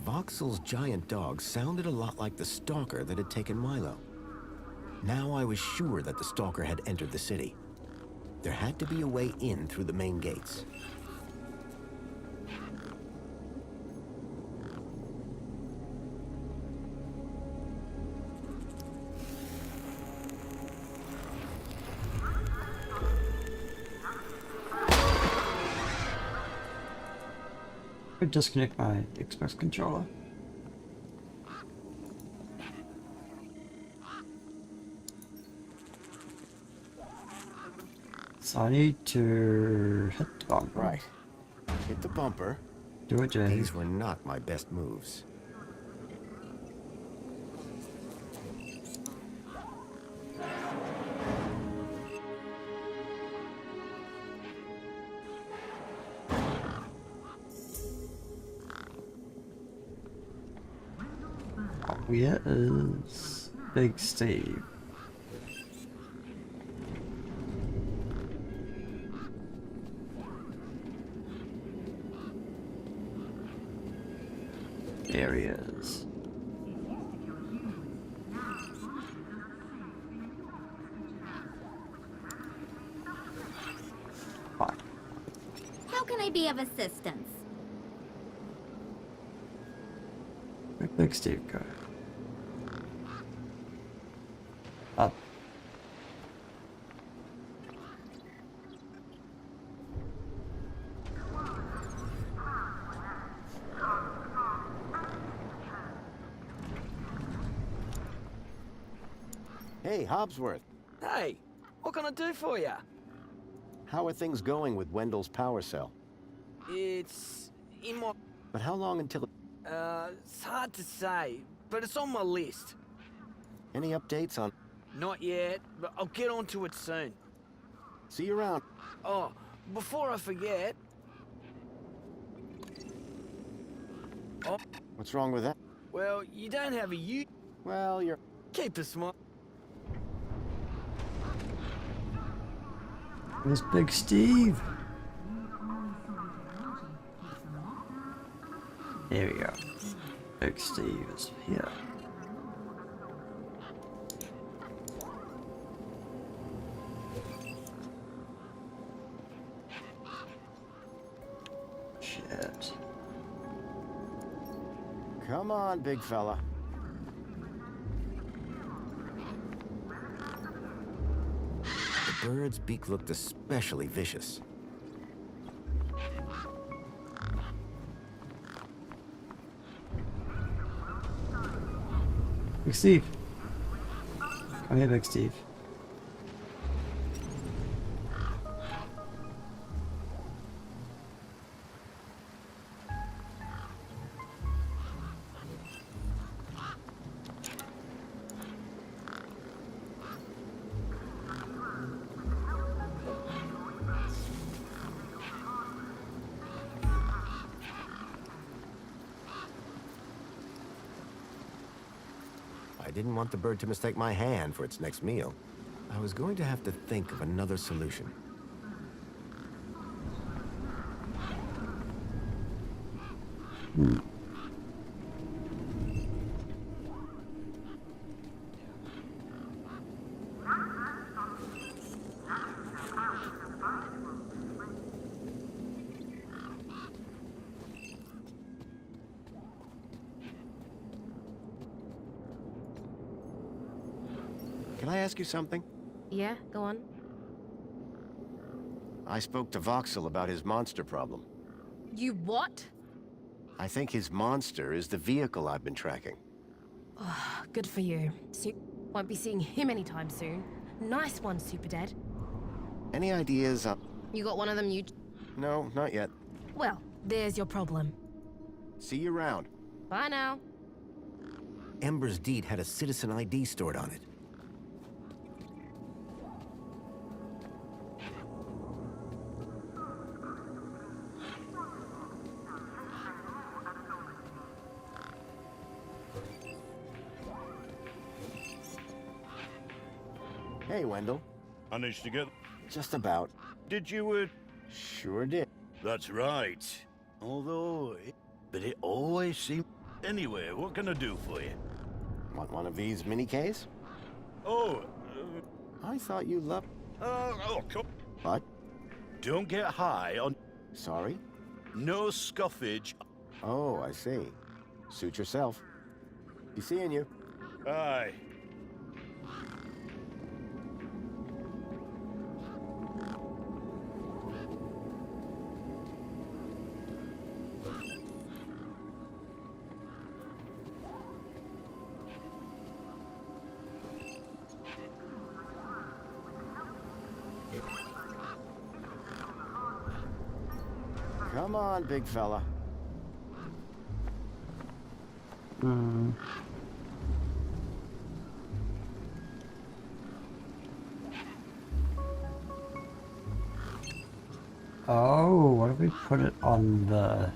Voxel's giant dog sounded a lot like the stalker that had taken Milo. Now I was sure that the stalker had entered the city. There had to be a way in through the main gates. I disconnect my Xbox controller. So I need to hit the bumper. Right. Hit the bumper, Do it, Jay. These were not my best moves. Where is Big Steve? There he is. Fine. How can I be of assistance? Where'd Big Steve go? Up. Hey, Hobbsworth. Hey, what can I do for you? How are things going with Wendell's power cell? It's in my... But how long until... It's hard to say, but it's on my list. Any updates on... Not yet, but I'll get onto it soon. See you around. Oh, before I forget... Oh, What's wrong with that? well, you don't have a U... Well, you're... Keep a smile. Where's Big Steve? There we go. Big Steve is here. Shit. Come on, big fella. The bird's beak looked especially vicious. Big Steve. Come here, Big Steve. I didn't want the bird to mistake my hand for its next meal. I was going to have to think of another solution. Can I ask you something? Yeah, go on. I spoke to Voxel about his monster problem. You what? I think his monster is the vehicle I've been tracking. Oh, good for you. So won't be seeing him anytime soon. Nice one, Super Dad. Any ideas on... You got one of them, you... No, not yet. Well, there's your problem. See you around. Bye now. Ember's deed had a citizen ID stored on it. Hey, Wendell. Managed to get... Just about. Did you, Sure did. That's right. Although... But it always seemed... Anyway, what can I do for you? Want one of these mini-Ks? Oh, I thought you loved... come... What? Don't get high on... Sorry? No scuffage. Oh, I see. Suit yourself. Be seeing you. Aye. Come on, big fella. Hmm. Oh, what if we put it on the...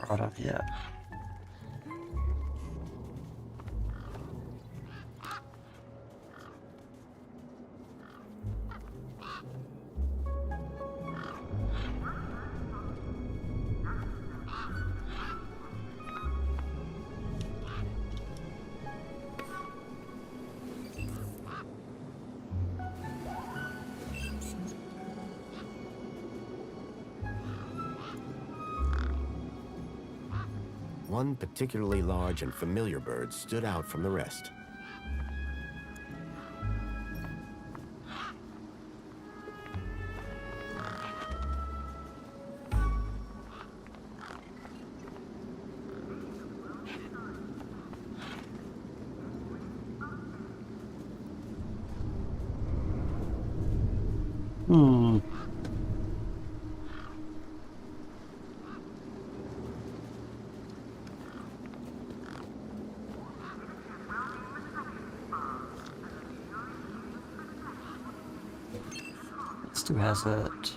right up here? One particularly large and familiar bird stood out from the rest. Hmm. Let's do hazard.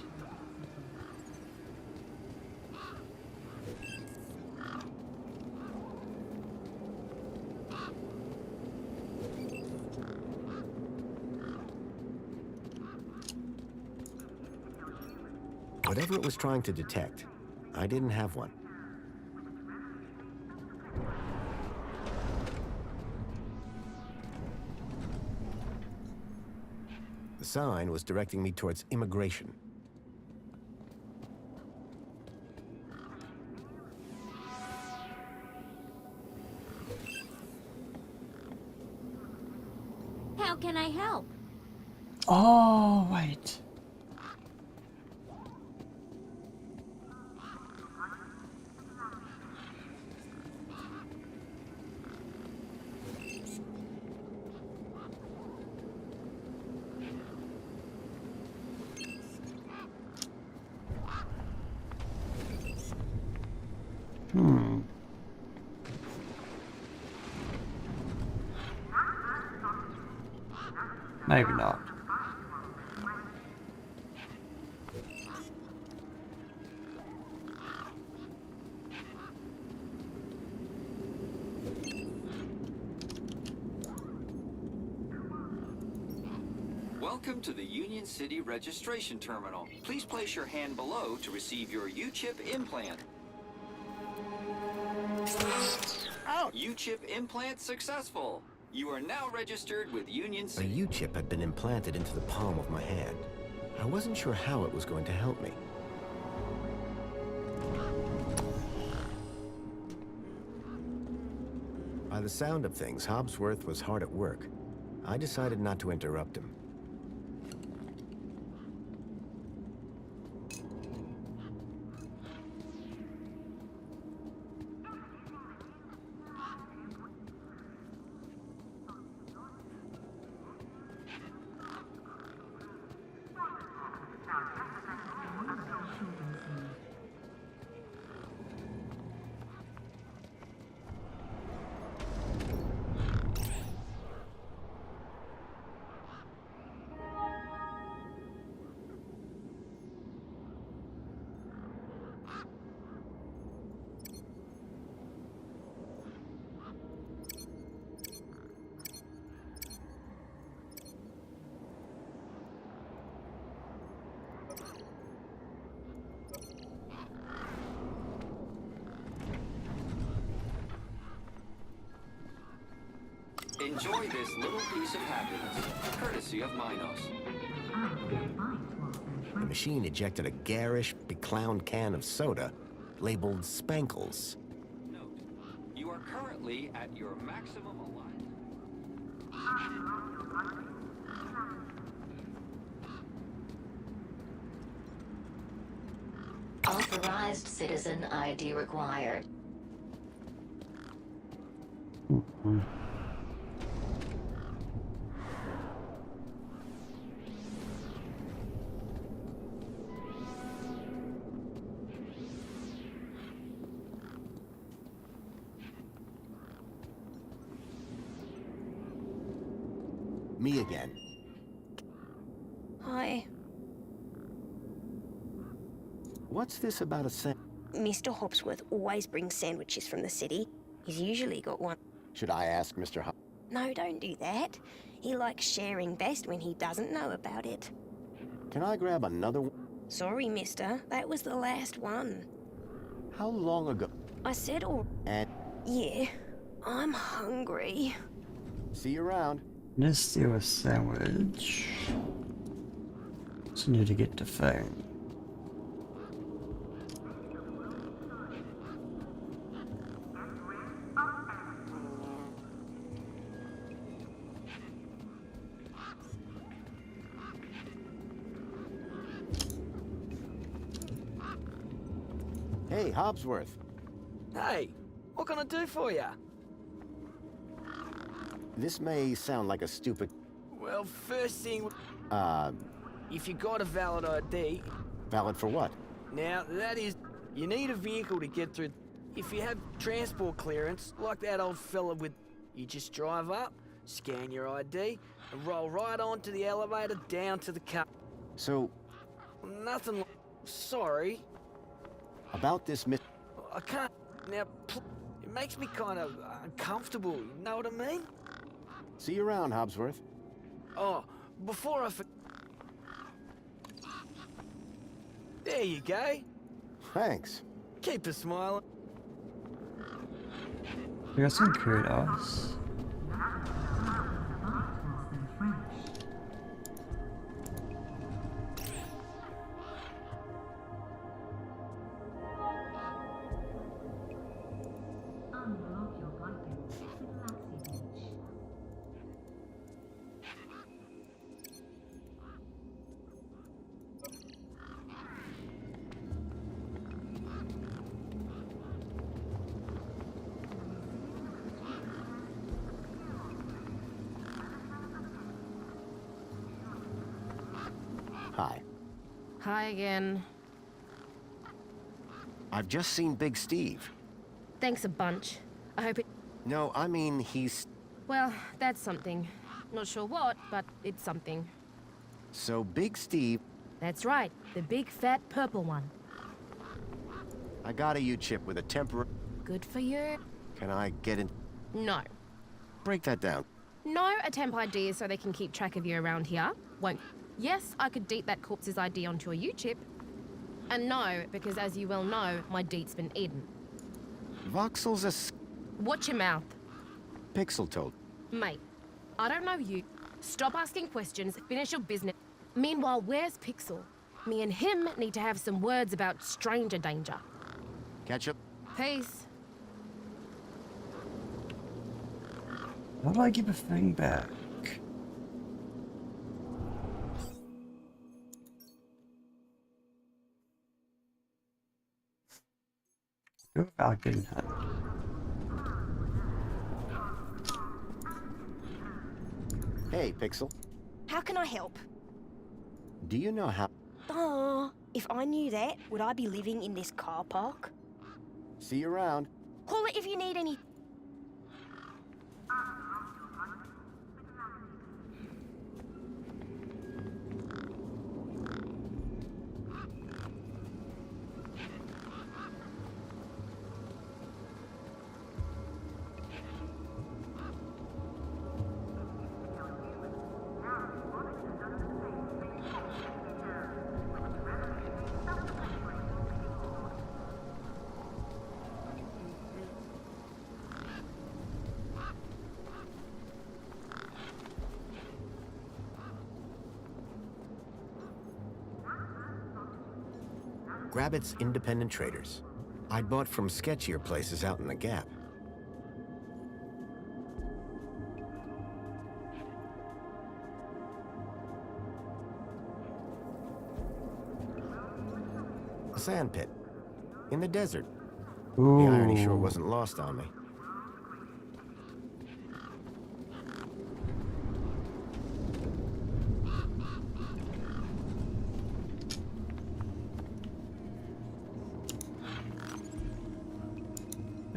Whatever it was trying to detect, I didn't have one. The sign was directing me towards immigration. How can I help? Oh, wait. Hmm. Maybe not. Welcome to the Union City Registration Terminal. Please place your hand below to receive your U-chip implant. U-chip implant successful. You are now registered with Union A City. U-chip had been implanted into the palm of my hand. I wasn't sure how it was going to help me. By the sound of things, Hobsworth was hard at work. I decided not to interrupt him. Enjoy this little piece of happiness, courtesy of Minos. The machine ejected a garish, beclowned can of soda labeled Spankles. Note, you are currently at your maximum allotment. Authorized citizen ID required. Me again. Hi. What's this about a Mr. Hopsworth always brings sandwiches from the city. He's usually got one. Should I ask Mr. Hop? No, don't do that. He likes sharing best when he doesn't know about it. Can I grab another one? Sorry, mister. That was the last one. How long ago? I said all... And Yeah, I'm hungry. see you around. Let's steal a sandwich. Just need to get the phone. Hey, Hobsworth. Hey, what can I do for you? This may sound like a stupid... Well, first thing, Uh, if you got a valid ID, valid for what? now that is, you need a vehicle to get through. If you have transport clearance, like that old fella with, you just drive up, scan your ID, and roll right onto the elevator down to the car. So, Nothing. Sorry, about this I can't. Now, it makes me kind of uncomfortable. You know what I mean? See you around, Hobsworth. Oh, before I there you go. Thanks. Keep a smiling. We got some kudos. Hi. Hi again. I've just seen Big Steve. Thanks a bunch. I hope it... No, I mean, he's... Well, that's something. Not sure what, but it's something. So Big Steve... That's right, the big fat purple one. I got a U-chip with a temporary... Good for you. Can I get in... No. Break that down. No, a temp ID is so they can keep track of you around here. Won't. Yes, I could deet that corpse's ID onto a U-chip. And no, because as you well know, my deet's been eaten. Voxel's a... Watch your mouth. Pixel told. Mate, I don't know you. Stop asking questions, finish your business. Meanwhile, where's Pixel? Me and him need to have some words about stranger danger. Catch up. Peace. How do I give a thing back? Go without getting hurt. Hey, Pixel. How can I help? Do you know how... If I knew that, would I be living in this car park? See you around. Call it if you need any... Grabbit's independent traders. I'd bought from sketchier places out in the Gap. A sand pit. In the desert. Ooh. The irony sure wasn't lost on me.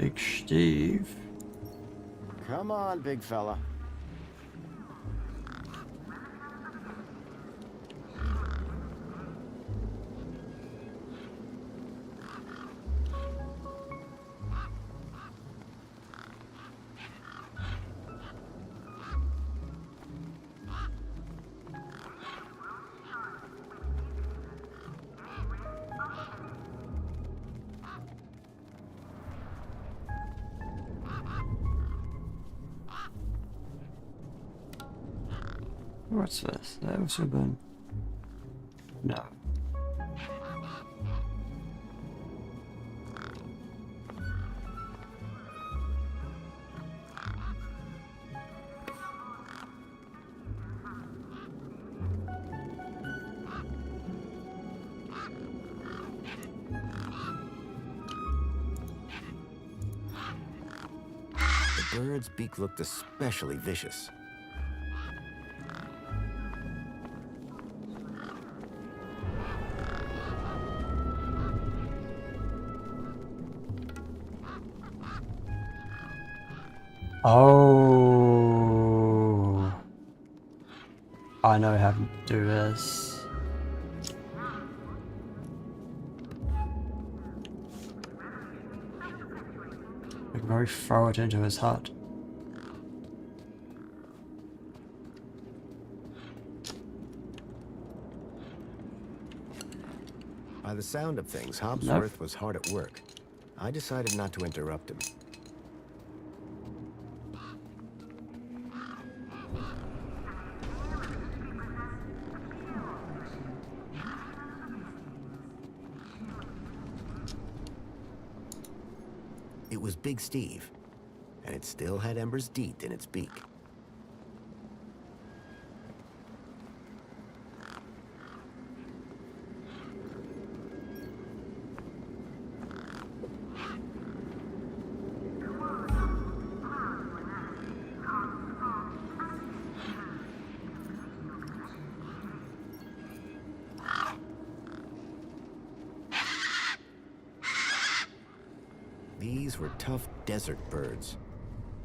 Big Steve. Come on, big fella. What's this? That also been... No. The bird's beak looked especially vicious. Oh, I know how to do this. We can probably throw it into his hut. By the sound of things, Hobsworth was hard at work. I decided not to interrupt him. It was Big Steve, and it still had Ember's deet in its beak. These were tough desert birds.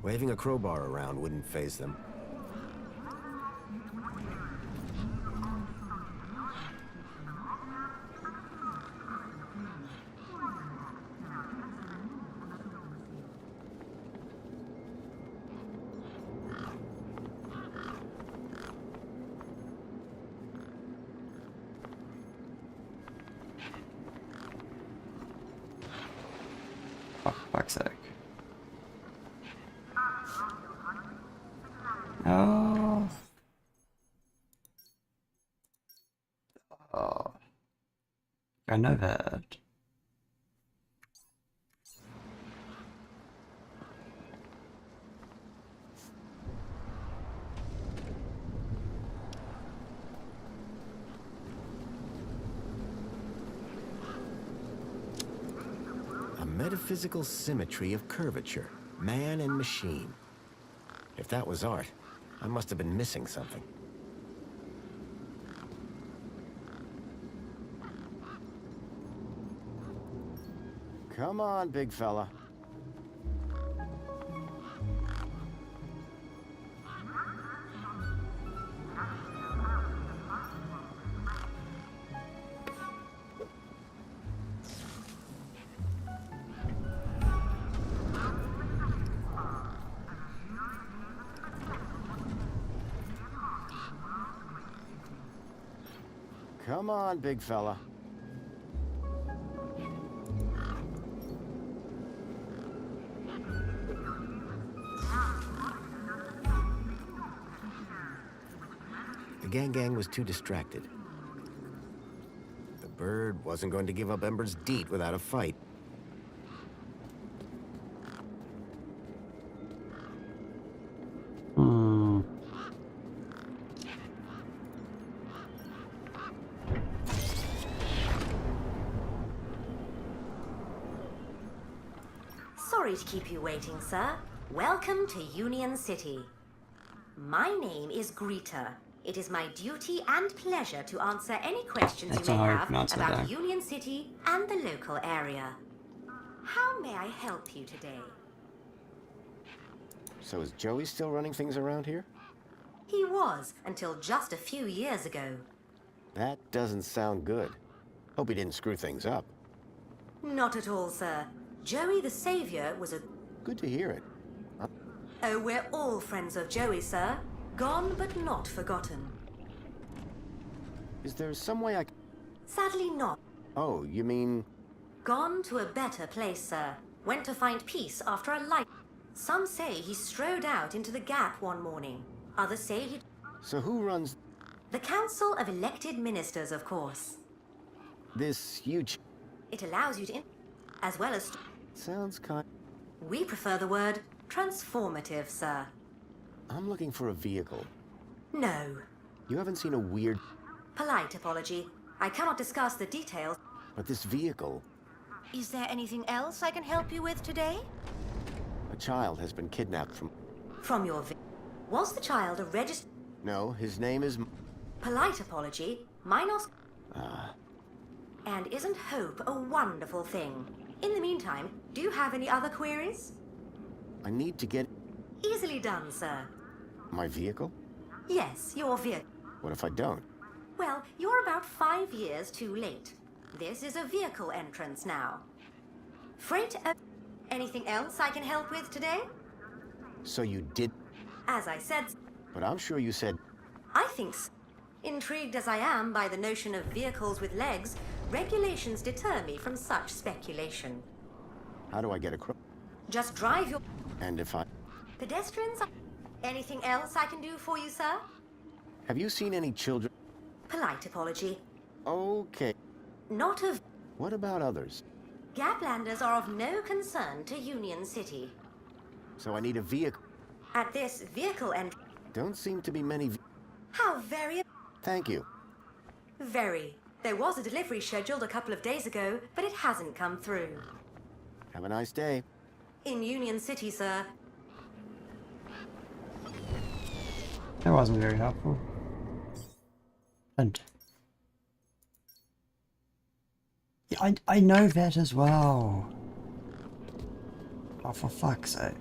Waving a crowbar around wouldn't faze them. Fuck's sake. Oh. Oh. I know that. Metaphysical symmetry of curvature, man and machine. If that was art, I must have been missing something. Come on, big fella. Come on, big fella. The gang was too distracted. The bird wasn't going to give up Ember's deet without a fight. Sorry to keep you waiting, sir. Welcome to Union City. My name is Greta. It is my duty and pleasure to answer any questions you may have about Union City and the local area. How may I help you today? So is Joey still running things around here? He was, until just a few years ago. That doesn't sound good. Hope he didn't screw things up. Not at all, sir. Joey the Savior was a... Good to hear it. Oh, we're all friends of Joey, sir. Gone but not forgotten. Is there some way I... Sadly not. Oh, you mean... Gone to a better place, sir. Went to find peace after a light. Some say he strode out into the gap one morning. Others say he... So who runs The Council of Elected Ministers, of course. this huge... It allows you to as well as... Sounds kind... We prefer the word transformative, sir. I'm looking for a vehicle. No. You haven't seen a weird... Polite apology. I cannot discuss the details. But this vehicle... Is there anything else I can help you with today? A child has been kidnapped from... From your Was the child a registered... No, his name is... Polite apology. Minos... Ah. And isn't hope a wonderful thing? In the meantime, do you have any other queries? I need to get... Easily done, sir. My vehicle? Yes, your vehicle. What if I don't? Well, you're about 5 years too late. This is a vehicle entrance now. Freight... Anything else I can help with today? So you did... As I said... But I'm sure you said... I think so. Intrigued as I am by the notion of vehicles with legs, regulations deter me from such speculation. How do I get across? Just drive your... And if I... Pedestrians... Anything else I can do for you, sir? Have you seen any children? Polite apology. Okay. Not of... What about others? Gaplanders are of no concern to Union City. So I need a vehicle. At this vehicle and... Don't seem to be many... How very... Thank you. Very. There was a delivery scheduled a couple of days ago, but it hasn't come through. Have a nice day. In Union City, sir. That wasn't very helpful. And yeah, I know that as well. Oh, for fuck's sake.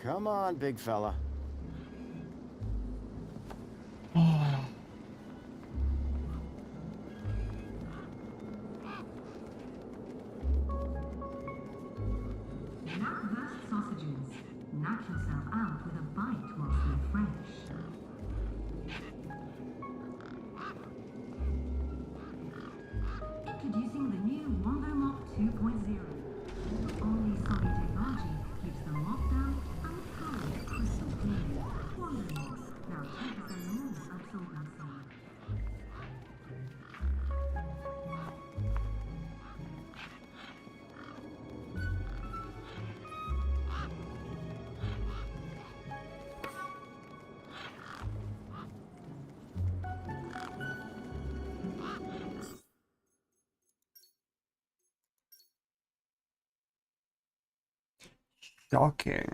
Come on, big fella. Sausages. Knock yourself out with a bite whilst they're fresh. Introducing the new Wombo Mop 2.0. Only Sony technology keeps the mop down and the color crystal clear. Wombo Mops, now 10% more absorbency. Shocking.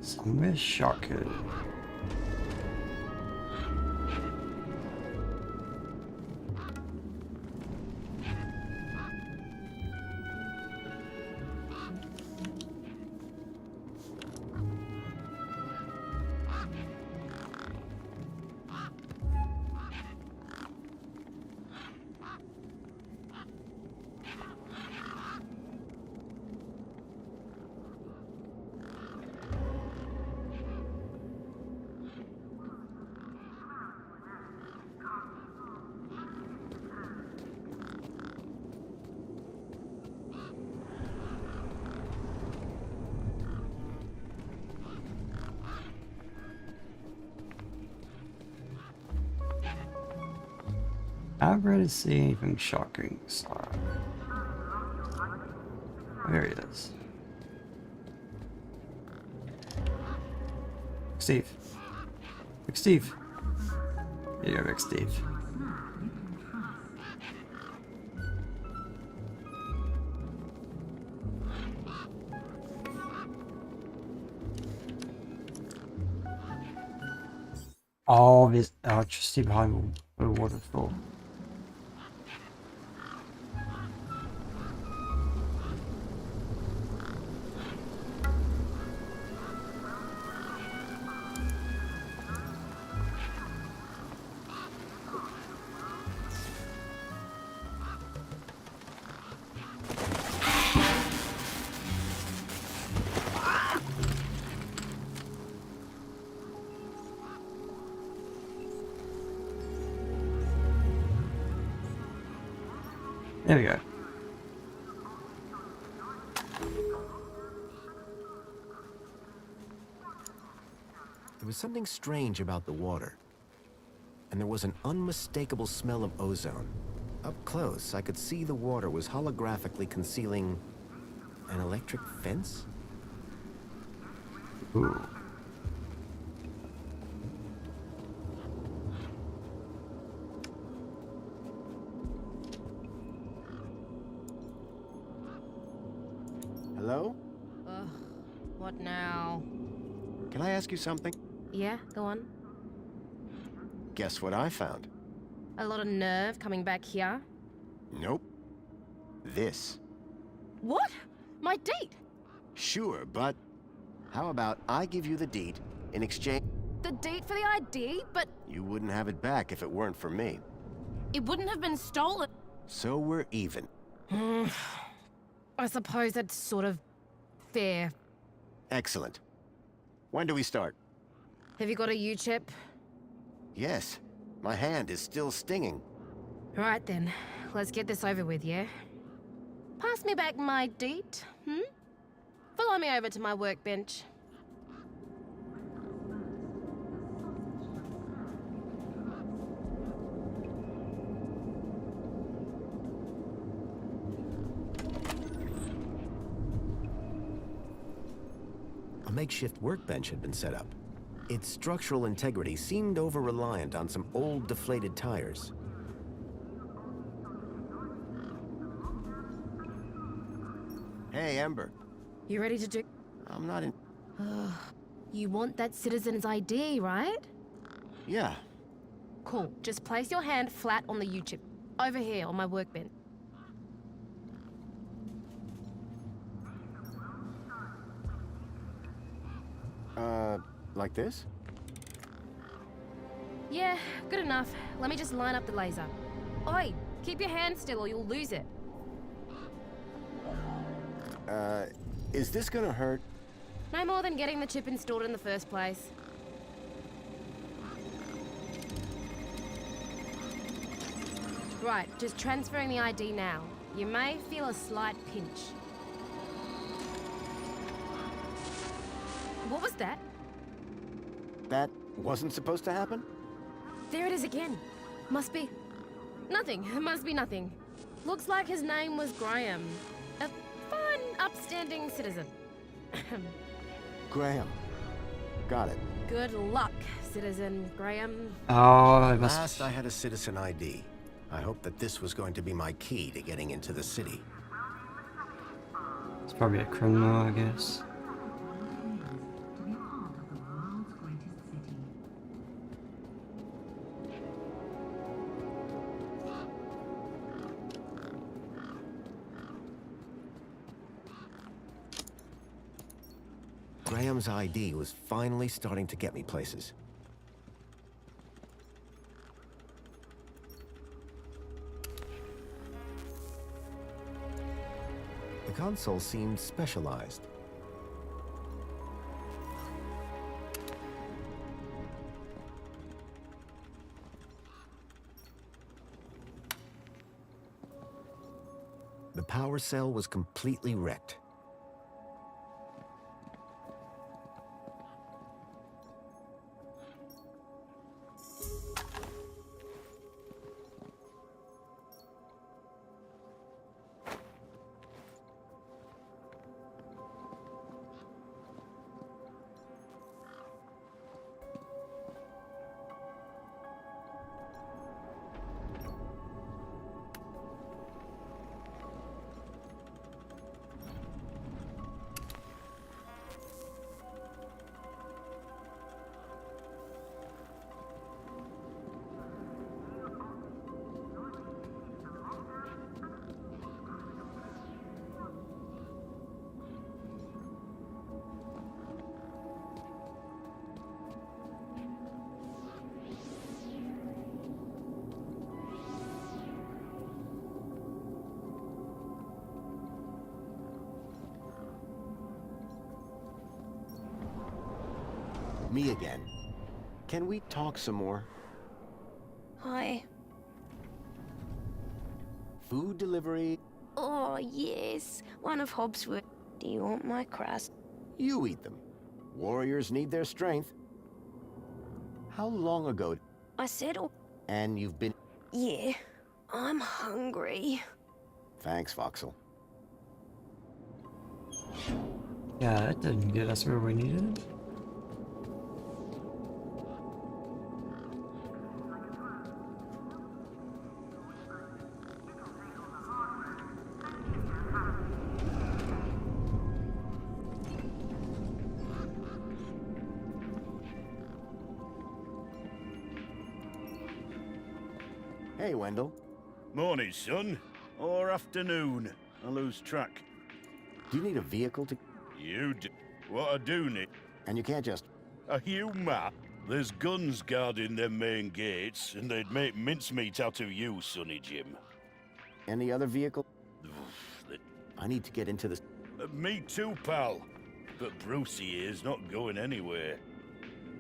Somewhere shocking. I've ready to see anything shocking, so... There he is. Steve. Big Steve. There you go, Big Steve. Oh, there's electricity behind the waterfall. There we go. There was something strange about the water. And there was an unmistakable smell of ozone. Up close, I could see the water was holographically concealing an electric fence? Ooh. Hello? Ugh, what now? Can I ask you something? Yeah, go on. Guess what I found? A lot of nerve coming back here. Nope. This. What? My deed? Sure, but how about I give you the deed in exchange? The deed for the ID, but You wouldn't have it back if it weren't for me. it wouldn't have been stolen. So we're even. I suppose that's sort of fair. Excellent. When do we start? Have you got a U-chip? Yes. My hand is still stinging. Right then, let's get this over with, yeah? Pass me back my deed, Follow me over to my workbench. A makeshift workbench had been set up. Its structural integrity seemed over-reliant on some old deflated tires. Hey, Ember. You ready to do... I'm not in... You want that citizen's ID, right? Yeah. Cool. Just place your hand flat on the U-chip. Over here on my workbench. Like this? Yeah, good enough. Let me just line up the laser. Oi, keep your hand still or you'll lose it. Is this gonna hurt? No more than getting the chip installed in the first place. Right, just transferring the ID now. You may feel a slight pinch. What was that? That wasn't supposed to happen? There it is again. Must be... nothing. It must be nothing. Looks like his name was Graham. A fine, upstanding citizen. Graham. Got it. Good luck, Citizen Graham. Oh, it must... Last I had a citizen ID. I hoped that this was going to be my key to getting into the city. It's probably a criminal, I guess. Graham's ID was finally starting to get me places. The console seemed specialized. The power cell was completely wrecked. Me again. Can we talk some more? Hi. food delivery. Oh, yes. One of Hobbsworth. Do you want my crust? You eat them. Warriors need their strength. How long ago? I said, oh, And you've been... yeah. I'm hungry. Thanks, Voxel. Yeah, that didn't get us where we needed. Hey, Wendell. Morning, son. Or afternoon. I lose track. Do you need a vehicle to... You do. What I do need. And you can't just... Are you mad? There's guns guarding them main gates, and they'd make mincemeat out of you, Sonny Jim. Any other vehicle? I need to get into this... Me too, pal. But Brucey here's not going anywhere.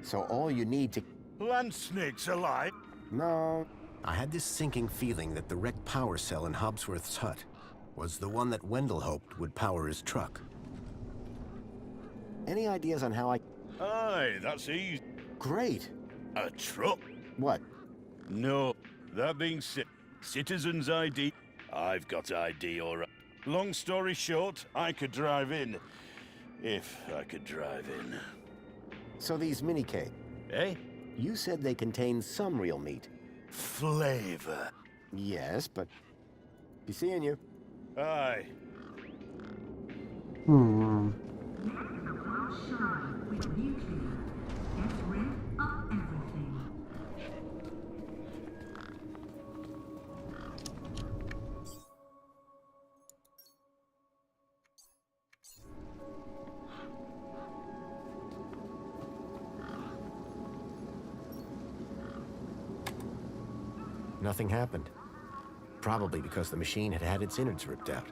So all you need to... Land snakes alive? No. I had this sinking feeling that the wrecked power cell in Hobbsworth's hut was the one that Wendell hoped would power his truck. Any ideas on how I... Aye, that's easy. Great. A truck? What? No. That being said, citizen's ID. I've got ID, all right. Long story short, I could drive in. If I could drive in. So these mini-cake... Eh? You said they contain some real meat. Flavor. Yes, but... Be seeing you. Aye. Hmm. Shine with nuclear. Get rid of everything. Nothing happened. Probably because the machine had had its innards ripped out.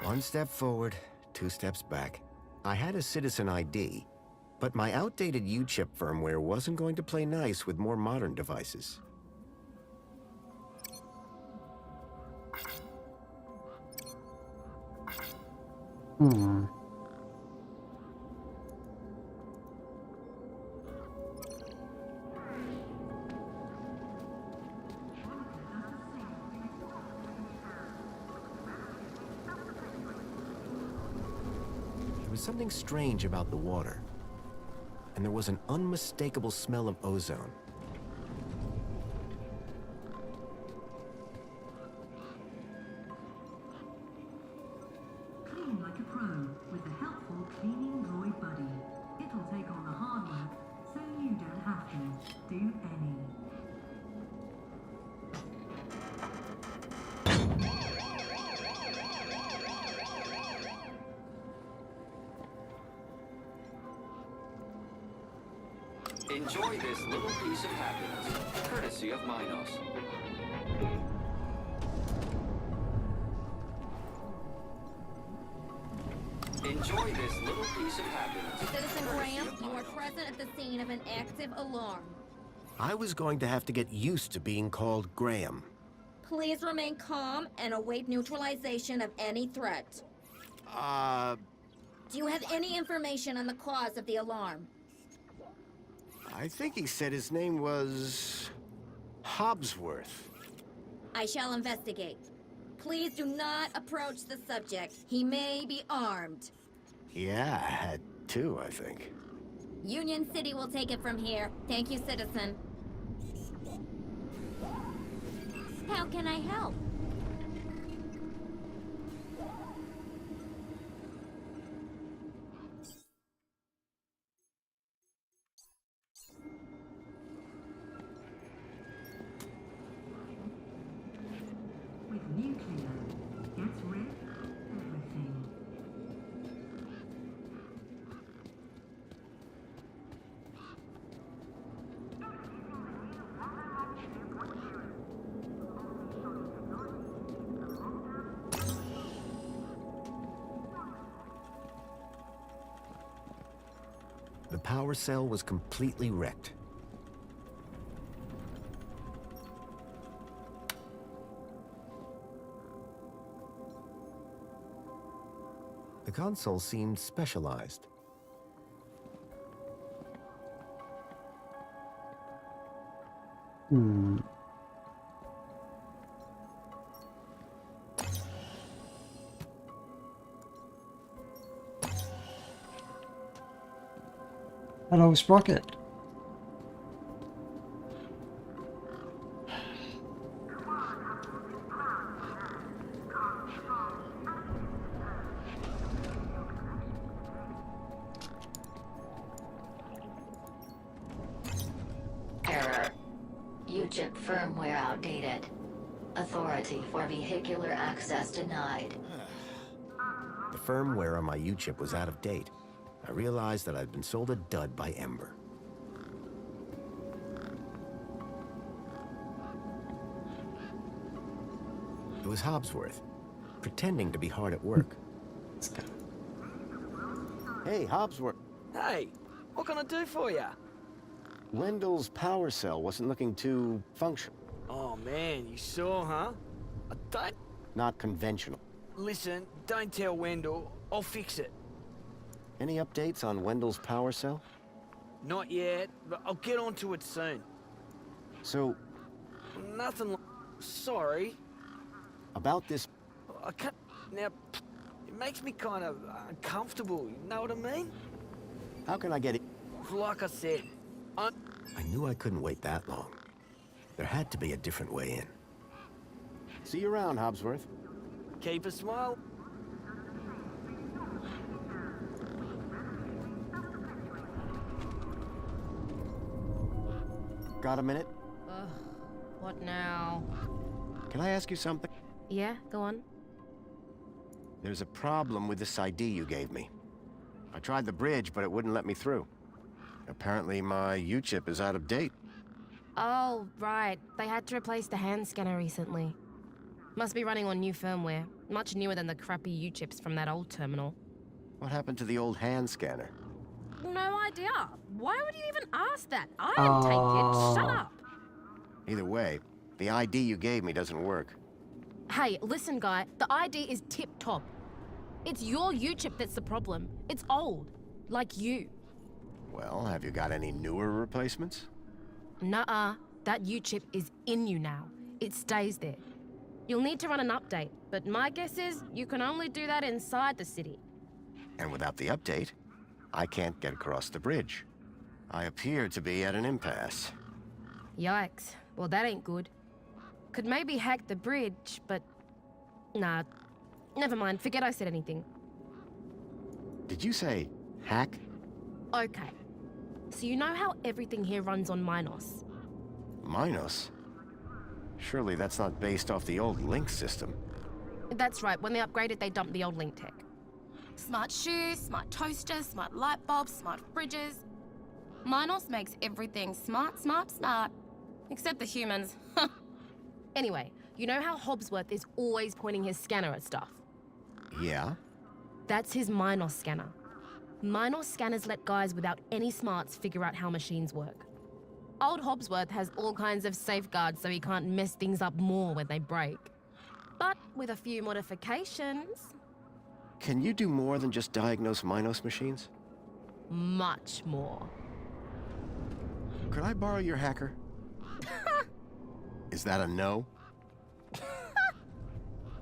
One step forward, 2 steps back. I had a citizen ID, but my outdated U-chip firmware wasn't going to play nice with more modern devices. Hmm. There was something strange about the water, and there was an unmistakable smell of ozone. Clean like a pro with a helpful cleaning droid buddy. It'll take on the hard work, so you don't have to do any. Enjoy this little piece of happiness, courtesy of Minos. Enjoy this little piece of happiness. Citizen Graham, you are present at the scene of an active alarm. I was going to have to get used to being called Graham. Please remain calm and await neutralization of any threat. Do you have any information on the cause of the alarm? I think he said his name was... Hobbsworth. I shall investigate. Please do not approach the subject. He may be armed. Yeah, I had 2, I think. Union City will take it from here. Thank you, citizen. How can I help? power cell was completely wrecked. The console seemed specialized. Hello, Sprocket. Error. UChip firmware outdated. Authority for vehicular access denied. The firmware on my UChip was out of date. I realized that I'd been sold a dud by Ember. It was Hobsworth, pretending to be hard at work. Hey, Hobsworth. Hey, what can I do for you? Wendell's power cell wasn't looking too functional. Oh man, you saw, huh? I don't... Not conventional. Listen, don't tell Wendell. I'll fix it. Any updates on Wendell's power cell? Not yet, but I'll get onto it soon. So, Nothing. Sorry. about this... I can't... Now, it makes me kind of uncomfortable, you know what I mean? How can I get it? Like I said, I knew I couldn't wait that long. There had to be a different way in. See you around, Hobsworth. keep a smile. Got a minute? Ugh, what now? Can I ask you something? Yeah, go on. There's a problem with this ID you gave me. I tried the bridge, but it wouldn't let me through. Apparently my UChip is out of date. Oh, right. They had to replace the hand scanner recently. Must be running on new firmware. Much newer than the crappy UChips from that old terminal. What happened to the old hand scanner? No idea. Why would you even ask that? I didn't take it. Shut up. Either way, the ID you gave me doesn't work. Hey, listen, guy. The ID is tip-top. It's your UChip that's the problem. It's old. Like you. Well, have you got any newer replacements? Nuh-uh. That UChip is in you now. It stays there. You'll need to run an update, but my guess is you can only do that inside the city. And without the update, I can't get across the bridge. I appear to be at an impasse. Yikes. Well, that ain't good. Could maybe hack the bridge, but... Nah. Never mind. Forget I said anything. Did you say hack? Okay. So you know how everything here runs on Minos? Minos? Surely that's not based off the old Link system. That's right. When they upgraded, they dumped the old Link tech. Smart shoes, smart toasters, smart light bulbs, smart fridges. Minos makes everything smart, smart, smart. Except the humans. Anyway, you know how Hobsworth is always pointing his scanner at stuff? Yeah? That's his Minos scanner. Minos scanners let guys without any smarts figure out how machines work. Old Hobsworth has all kinds of safeguards so he can't mess things up more when they break. But with a few modifications... Can you do more than just diagnose Minos machines? Much more. Could I borrow your hacker? Is that a no?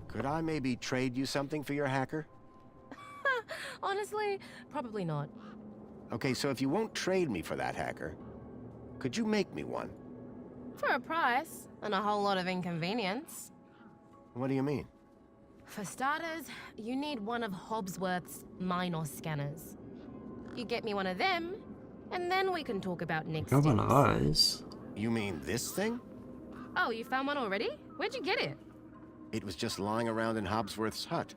Could I maybe trade you something for your hacker? Honestly, probably not. Okay, so if you won't trade me for that hacker, could you make me one? For a price, and a whole lot of inconvenience. What do you mean? For starters, you need one of Hobsworth's Minos scanners. You get me one of them, and then we can talk about next Got one of steps. those. You mean this thing? Oh, you found one already? Where'd you get it? It was just lying around in Hobsworth's hut.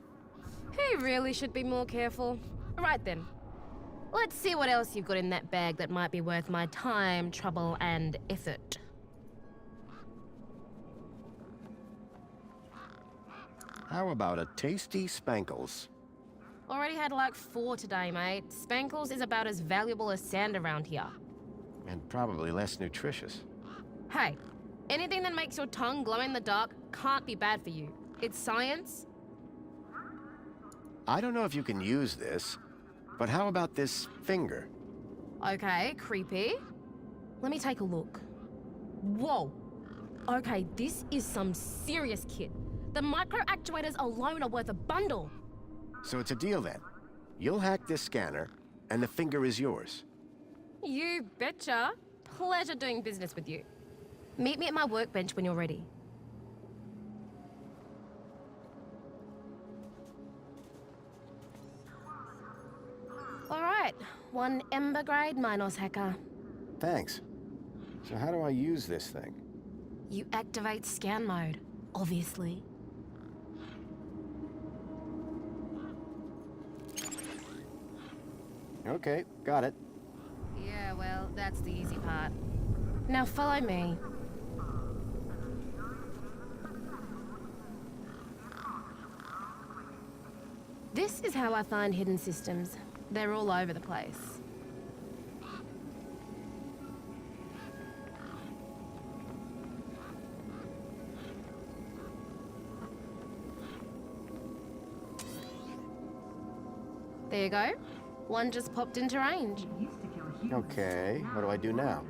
He really should be more careful. Right then. Let's see what else you've got in that bag that might be worth my time, trouble, and effort. How about a tasty Spankles? Already had like 4 today, mate. Spankles is about as valuable as sand around here. And probably less nutritious. Hey, anything that makes your tongue glow in the dark can't be bad for you. It's science. I don't know if you can use this, but how about this finger? Okay, creepy. Let me take a look. Whoa. Okay, this is some serious kit. The micro actuators alone are worth a bundle. So it's a deal then. You'll hack this scanner, and the finger is yours. You betcha. Pleasure doing business with you. Meet me at my workbench when you're ready. All right, 1 Ember grade Minos hacker. Thanks. So how do I use this thing? You activate scan mode, obviously. Okay, got it. Yeah, well, that's the easy part. Now follow me. This is how I find hidden systems. They're all over the place. There you go. One just popped into range. Okay, what do I do now?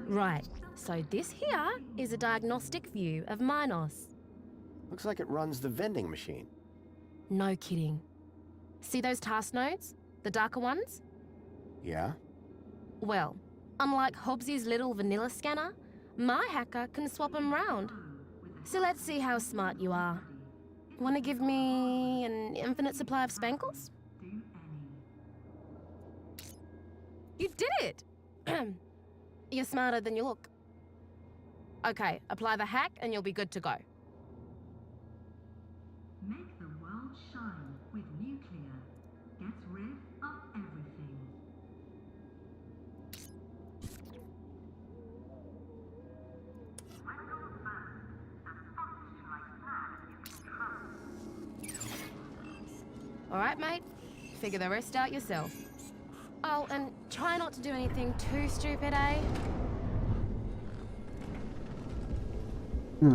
Right, so this here is a diagnostic view of Minos. Looks like it runs the vending machine. No kidding. See those task nodes? The darker ones? Yeah? Well, unlike Hobbsy's little vanilla scanner, my hacker can swap them round. So let's see how smart you are. Want to give me an infinite supply of spankles? You did it! You're smarter than you look. Okay, apply the hack and you'll be good to go. Make the world shine with nuclear. Gets rid of everything. All right, mate. Figure the rest out yourself. Oh, and try not to do anything too stupid, eh? The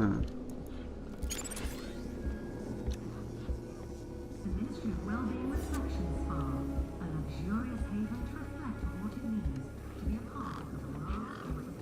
Ministry of Wellbeing Reflection Spa, a luxurious haven to reflect on what it means to be a part of the world's greatest city.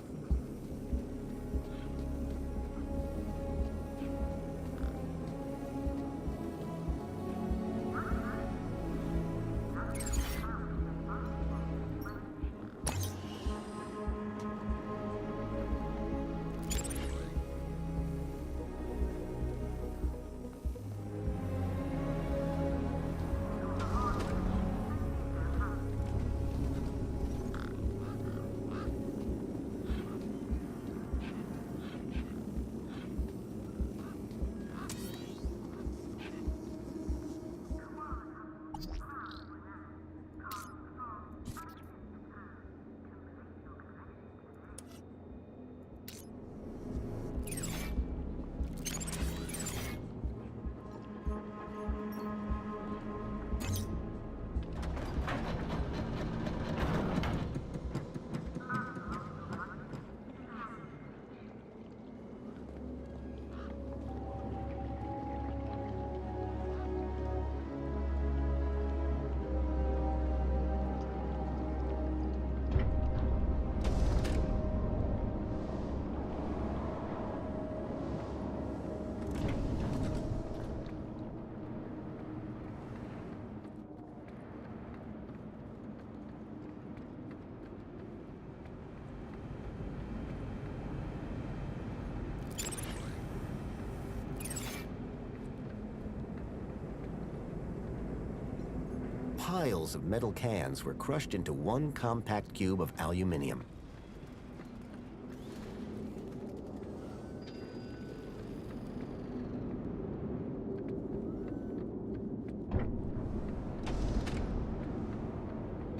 Piles of metal cans were crushed into one compact cube of aluminium.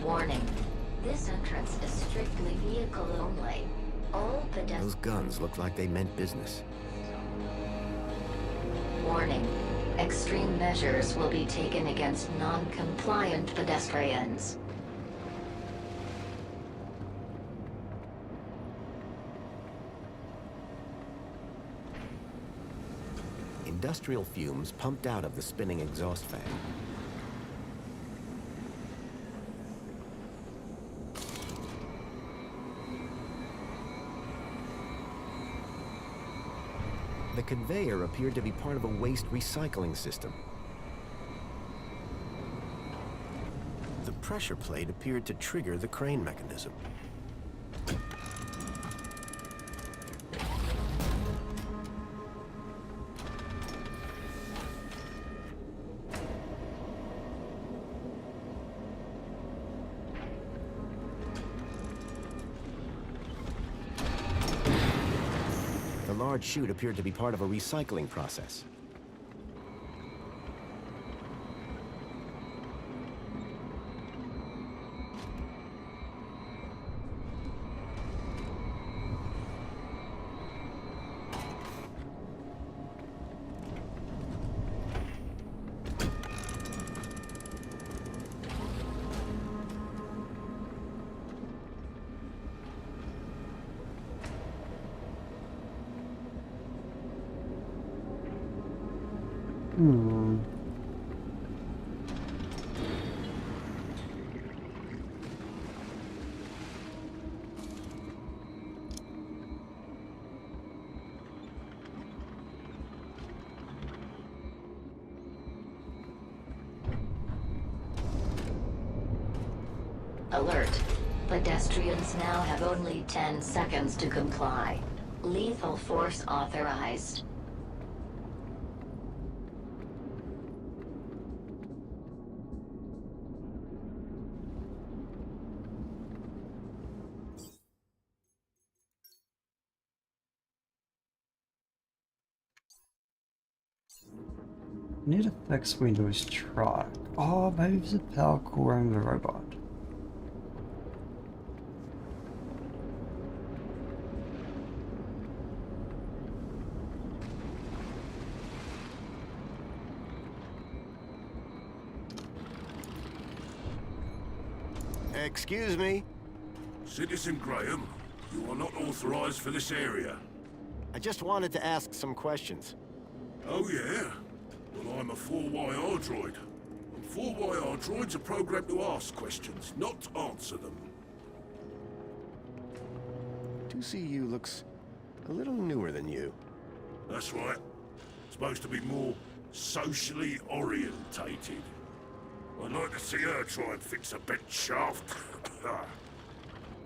Warning. This entrance is strictly vehicle only. All pedestrians. Those guns look like they meant business. Warning. Extreme measures will be taken against non-compliant pedestrians. Industrial fumes pumped out of the spinning exhaust fan. The conveyor appeared to be part of a waste recycling system. The pressure plate appeared to trigger the crane mechanism. The large chute appeared to be part of a recycling process. Alert. Pedestrians now have only 10 seconds to comply. Lethal force authorized. Need to fix Windows truck. Oh, maybe it's a power core and the robot. Excuse me? Citizen Graham, you are not authorized for this area. I just wanted to ask some questions. Oh, yeah? Well, I'm a 4YR droid. And 4YR droids are programmed to ask questions, not answer them. 2CU looks a little newer than you. That's right. Supposed to be more socially orientated. I'd like to see her try and fix a bent shaft.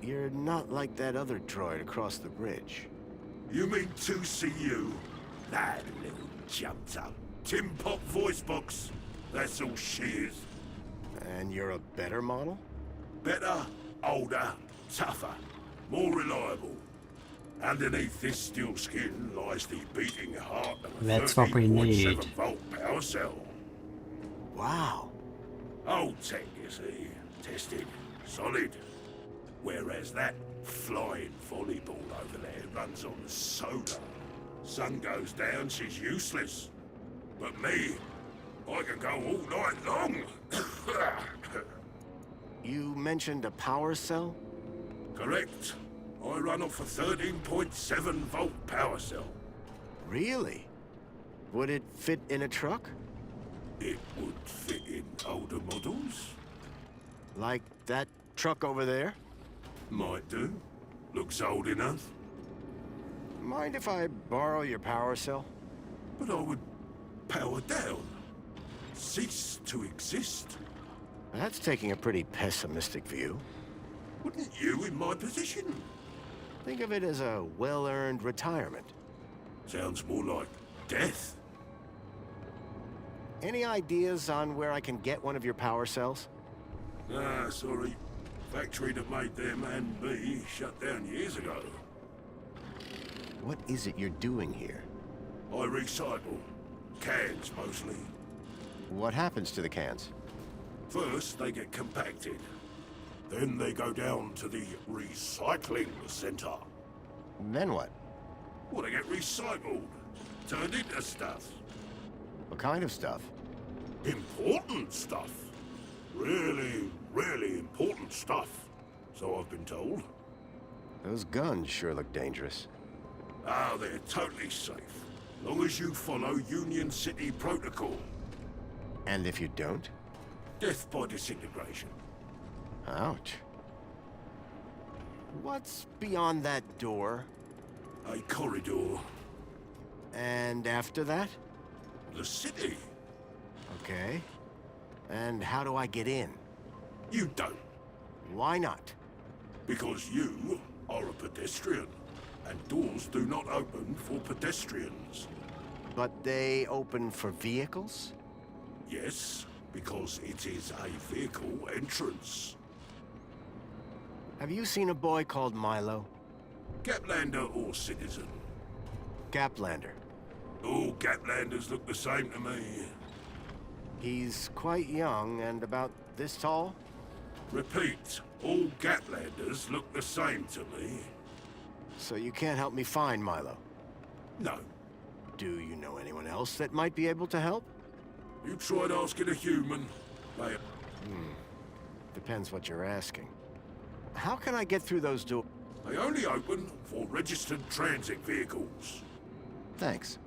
You're not like that other droid across the bridge. You mean 2CU? That little jumped up tin pot voice box. That's all she is. And you're a better model? Better, older, tougher, more reliable. Underneath this steel skin lies the beating heart of a That's what we need. 13.7-volt power cell. Wow. Old tech, you see. Tested. Solid. Whereas that flying volleyball over there runs on solar. Sun goes down, she's useless. But me, I can go all night long. You mentioned a power cell? Correct. I run off a 13.7-volt power cell. Really? Would it fit in a truck? It would fit in older models. Like that truck over there? Might do. Looks old enough. Mind if I borrow your power cell? But I would power down. Cease to exist. That's taking a pretty pessimistic view. Wouldn't you in my position? Think of it as a well-earned retirement. Sounds more like death. Any ideas on where I can get one of your power cells? Ah, sorry. Factory that made them and me shut down years ago. What is it you're doing here? I recycle. Cans, mostly. What happens to the cans? First, they get compacted. Then they go down to the recycling center. Then what? Well, they get recycled. Turned into stuff. A What kind of stuff? Important stuff. Really, really important stuff. So I've been told. Those guns sure look dangerous. Oh, they're totally safe. Long as you follow Union City protocol. And if you don't? Death by disintegration. Ouch. What's beyond that door? A corridor. And after that? The city. Okay. And how do I get in? You don't. Why not? Because you are a pedestrian, and doors do not open for pedestrians. But they open for vehicles? Yes, because it is a vehicle entrance. Have you seen a boy called Milo? Gaplander or citizen? Gaplander. All Gatlanders look the same to me. He's quite young and about this tall? Repeat, all Gatlanders look the same to me. So you can't help me find Milo? No. Do you know anyone else that might be able to help? You tried asking a human. Depends what you're asking. How can I get through those doors? They only open for registered transit vehicles. Thanks.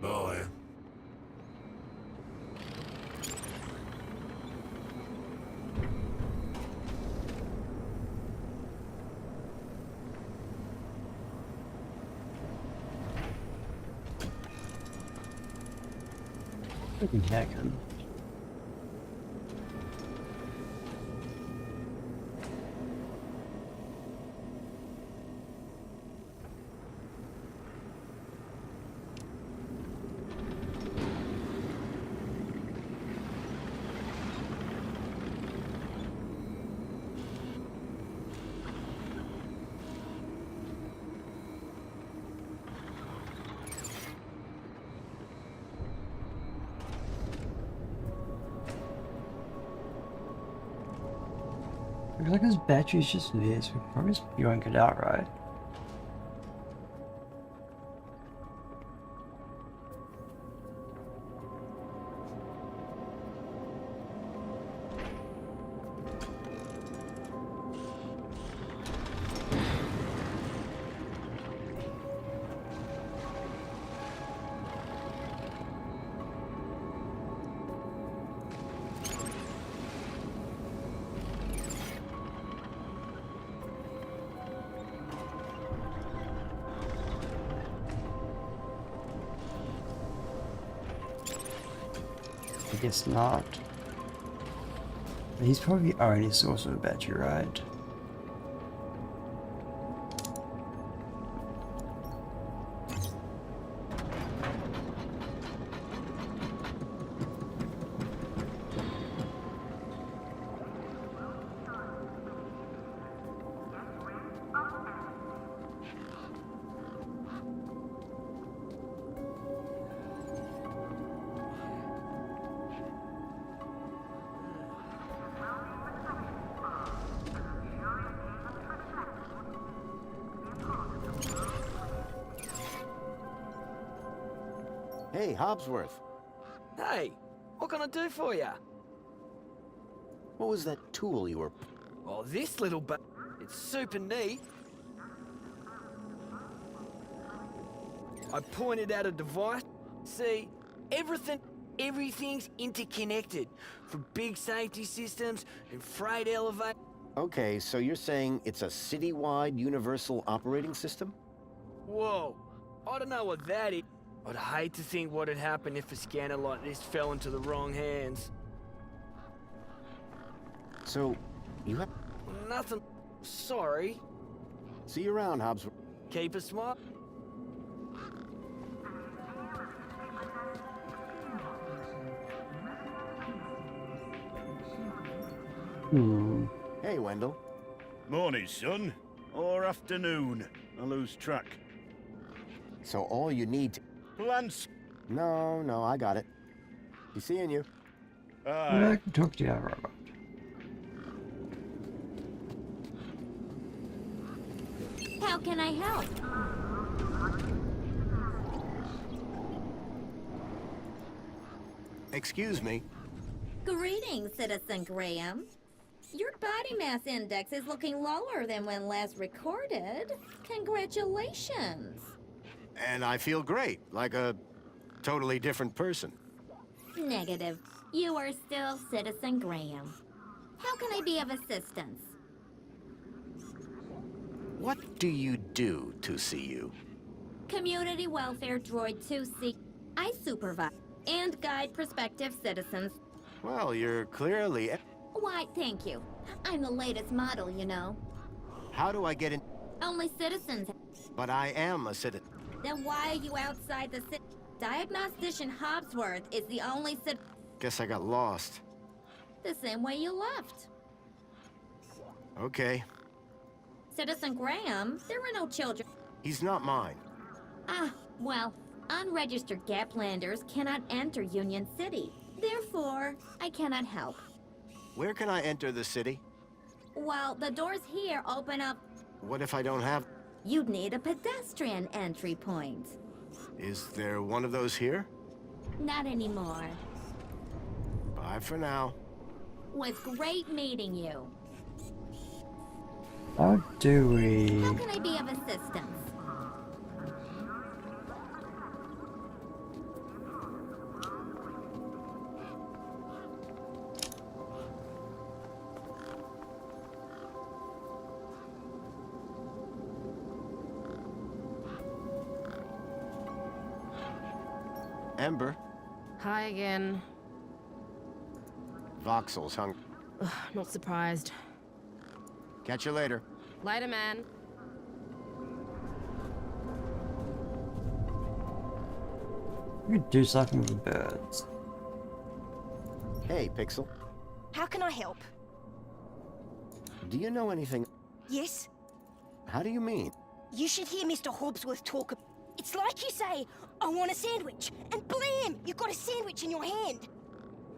Bye. Heckin'. Looks like his battery's just there, so we can probably just yoink it out, right? I guess not. He's probably the only source of a battery, right? Hey, Hobsworth. Hey, what can I do for you? What was that tool you were... Oh, this little it's super neat. I pointed out a device. See, everything's interconnected. From big safety systems and freight elevators. Okay, so you're saying it's a city-wide universal operating system? Whoa, I don't know what that is. I'd hate to think what would happen if a scanner like this fell into the wrong hands. So, you have... Nothing. Sorry. See you around, Hobsworth. Keep a smile. Hey, Wendell. Morning, son. Or afternoon. I lose track. So all you need to... Plants. No, I got it. Be seeing you. I can talk to you, Robert. How can I help? Excuse me. Greetings, Citizen Graham. Your body mass index is looking lower than when last recorded. Congratulations. And I feel great, like a totally different person. Negative. You are still Citizen Graham. How can I be of assistance? What do you do to see you? Community Welfare Droid 2C. I supervise and guide prospective citizens. Well, you're clearly... Why, thank you. I'm the latest model, you know. How do I get in? Only citizens. But I am a citizen. Then why are you outside the city? Diagnostician Hobsworth is the only Guess I got lost. the same way you left. Okay. Citizen Graham, there are no children. He's not mine. Ah, well, unregistered Gaplanders cannot enter Union City. Therefore, I cannot help. Where can I enter the city? Well, the doors here open up. What if I don't have... You'd need a pedestrian entry point. Is there one of those here? Not anymore. Bye for now. Was great meeting you. How do we... How can I be of assistance? Ember, Hi again. Voxel's hung. Ugh, not surprised. Catch you later. Later, man. We could do something with the birds. Hey, Pixel. How can I help? Do you know anything... Yes? How do you mean? You should hear Mr. Hobsworth talk. It's like you say, I want a sandwich, and blam! You've got a sandwich in your hand.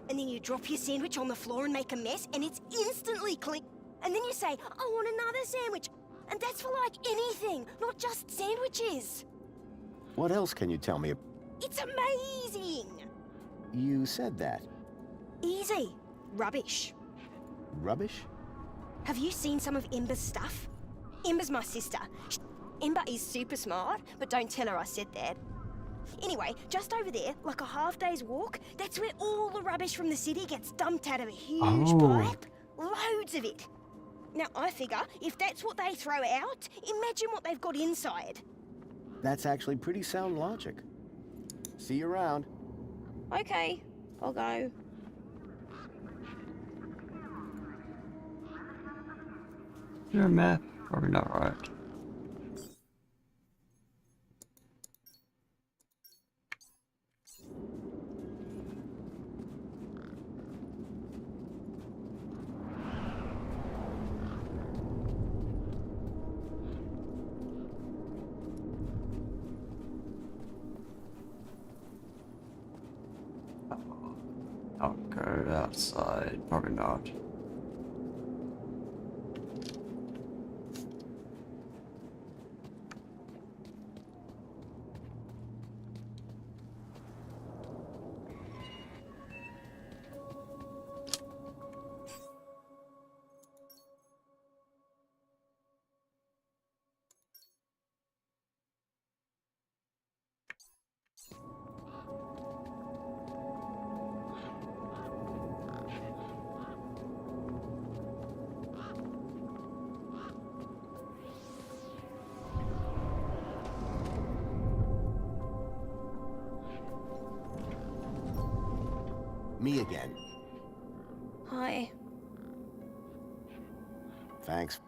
And then you drop your sandwich on the floor and make a mess, and it's instantly clean. And then you say, I want another sandwich. And that's for like anything, not just sandwiches. What else can you tell me? It's amazing! You said that. Easy. Rubbish. Rubbish? Have you seen some of Ember's stuff? Ember's my sister. Ember is super smart, but don't tell her I said that. Anyway, just over there, like a half-day's walk, that's where all the rubbish from the city gets dumped out of a huge pipe. Loads of it. Now, I figure, if that's what they throw out, imagine what they've got inside. That's actually pretty sound logic. See you around. Okay, I'll go. Is there a map? Probably not right. I'll go outside. Probably not. Me again. Hi. Thanks.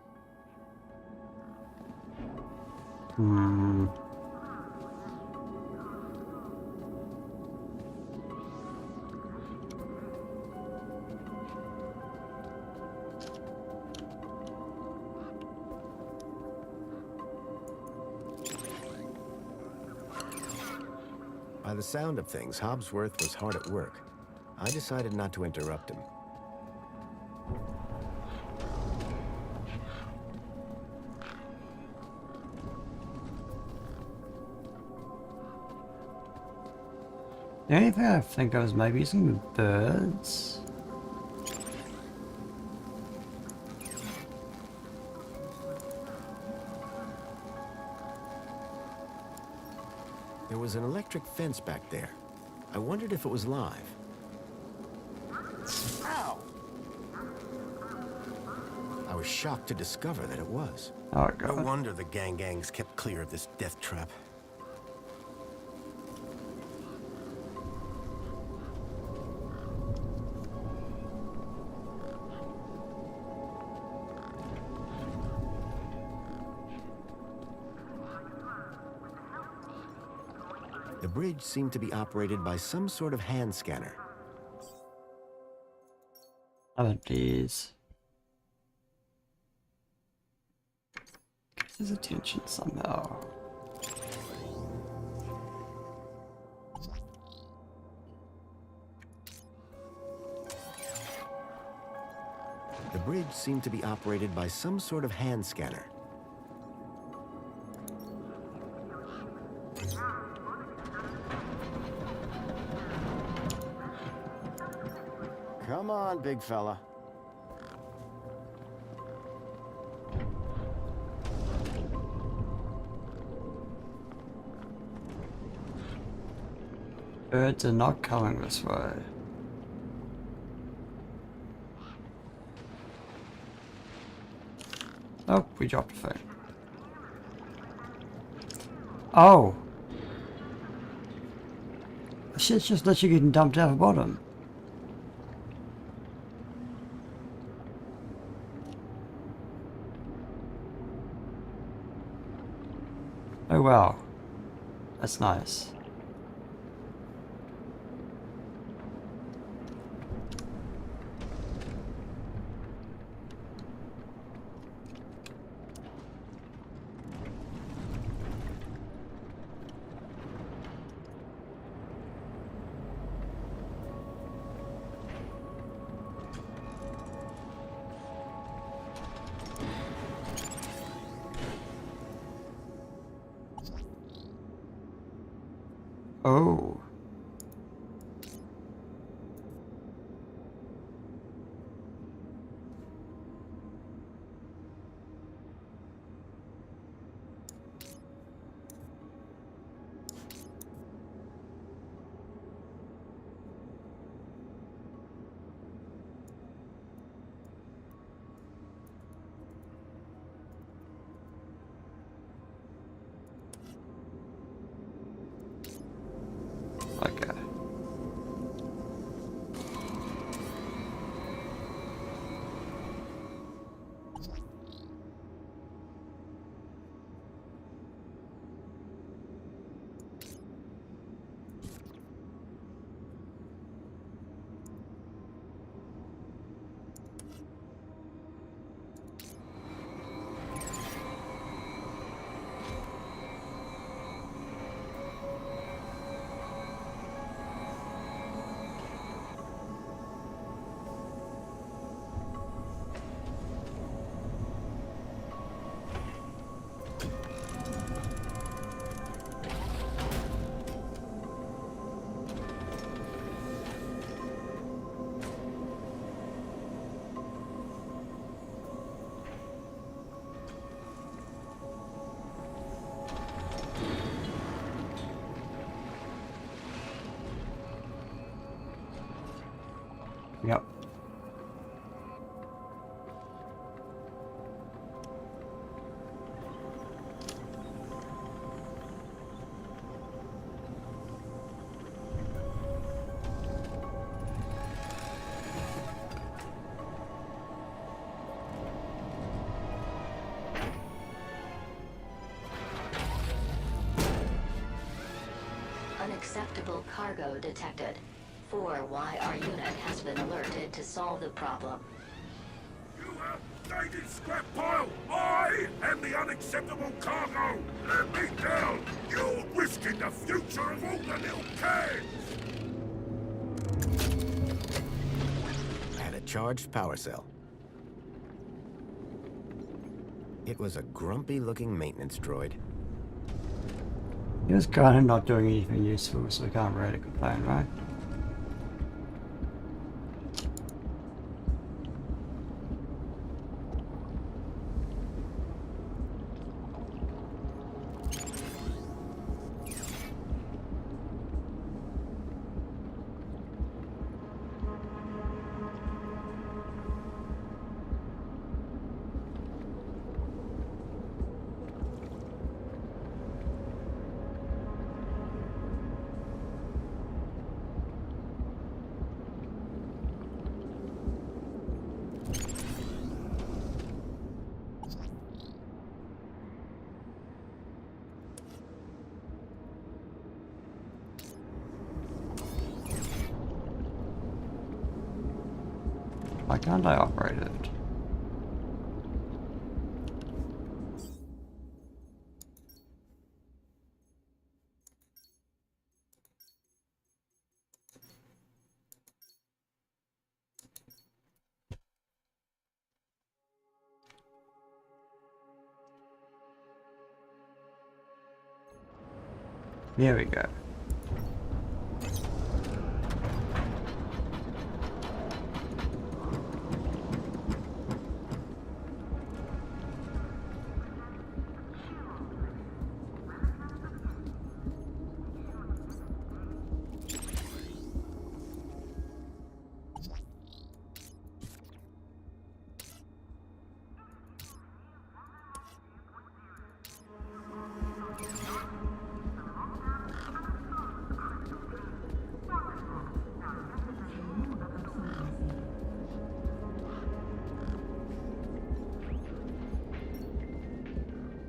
By the sound of things, Hobsworth was hard at work. I decided not to interrupt him. The only thing I think of is maybe using the birds. There was an electric fence back there. I wondered if it was live. Ow! I was shocked to discover that it was. Oh, No God. wonder the gangs kept clear of this death trap. The bridge seemed to be operated by some sort of hand scanner. Oh, geez. Get his attention somehow. The bridge seemed to be operated by some sort of hand scanner. Come on, big fella. Birds are not coming this way. Oh, we dropped a thing. Oh! The shit's just literally getting dumped out the bottom. Oh wow. That's nice. Oh. Okay. Yep. Unacceptable cargo detected. 4Y, our unit has been alerted to solve the problem. You outdated scrap pile! I am the unacceptable cargo! Let me down! You're risking the future of all the little cans! I had a charged power cell. It was a grumpy-looking maintenance droid. He was kind of not doing anything useful, so we can't really complain, right? Why can't I operate it? Here we go.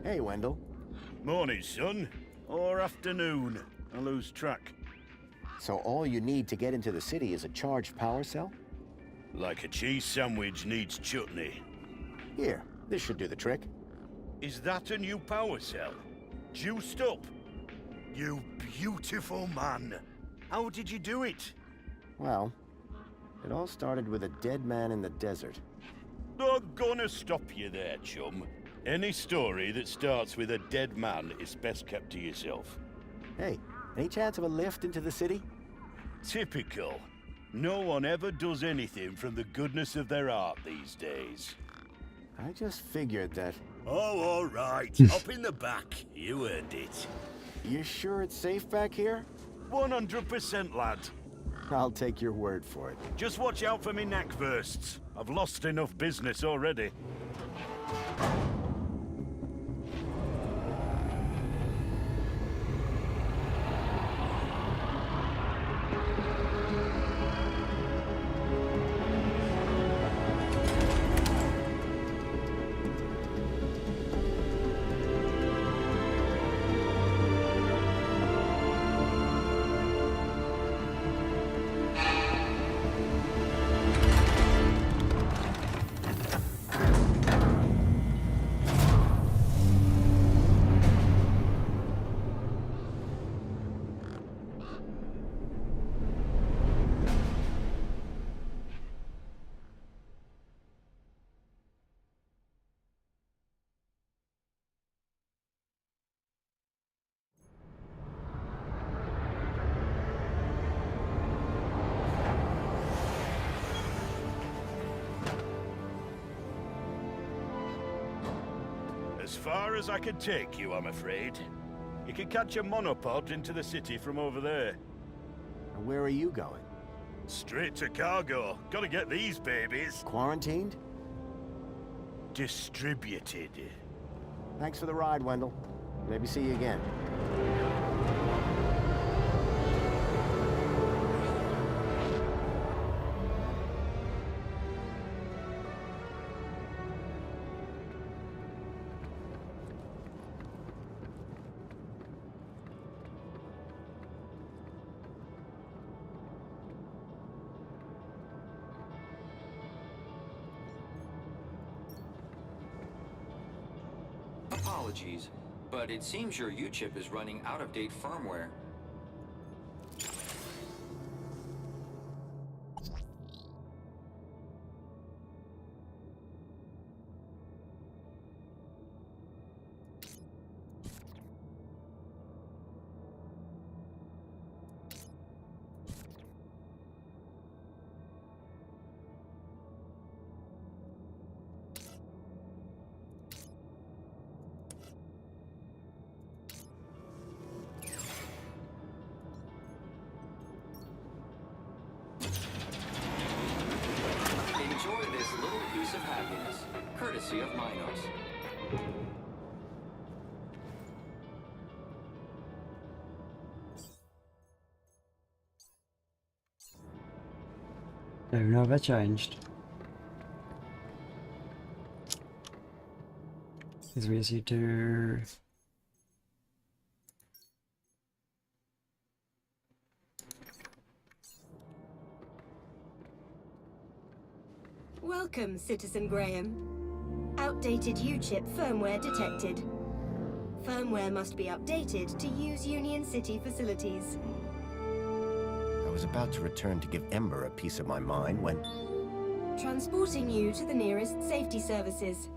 Hey, Wendell. Morning, son. Or afternoon. I lose track. So all you need to get into the city is a charged power cell? Like a cheese sandwich needs chutney. Here, this should do the trick. Is that a new power cell? Juiced up? You beautiful man. How did you do it? Well, it all started with a dead man in the desert. I'm gonna stop you there, chum. Any story that starts with a dead man is best kept to yourself. Hey, any chance of a lift into the city? Typical. No one ever does anything from the goodness of their heart these days. I just figured that... Oh, all right. Up in the back. You earned it. You sure it's safe back here? 100%, lad. I'll take your word for it. Just watch out for me neck bursts. I've lost enough business already. As far as I can take you, I'm afraid. You can catch a monopod into the city from over there. And where are you going? Straight to cargo. Gotta get these babies. Quarantined? Distributed. Thanks for the ride, Wendell. Maybe see you again. Apologies, but it seems your U-chip is running out of date firmware. courtesy of Minos. Don't know if I changed. Is we see to Welcome, Citizen Graham. Outdated U-chip firmware detected. Firmware must be updated to use Union City facilities. I was about to return to give Ember a piece of my mind when... Transporting you to the nearest safety services.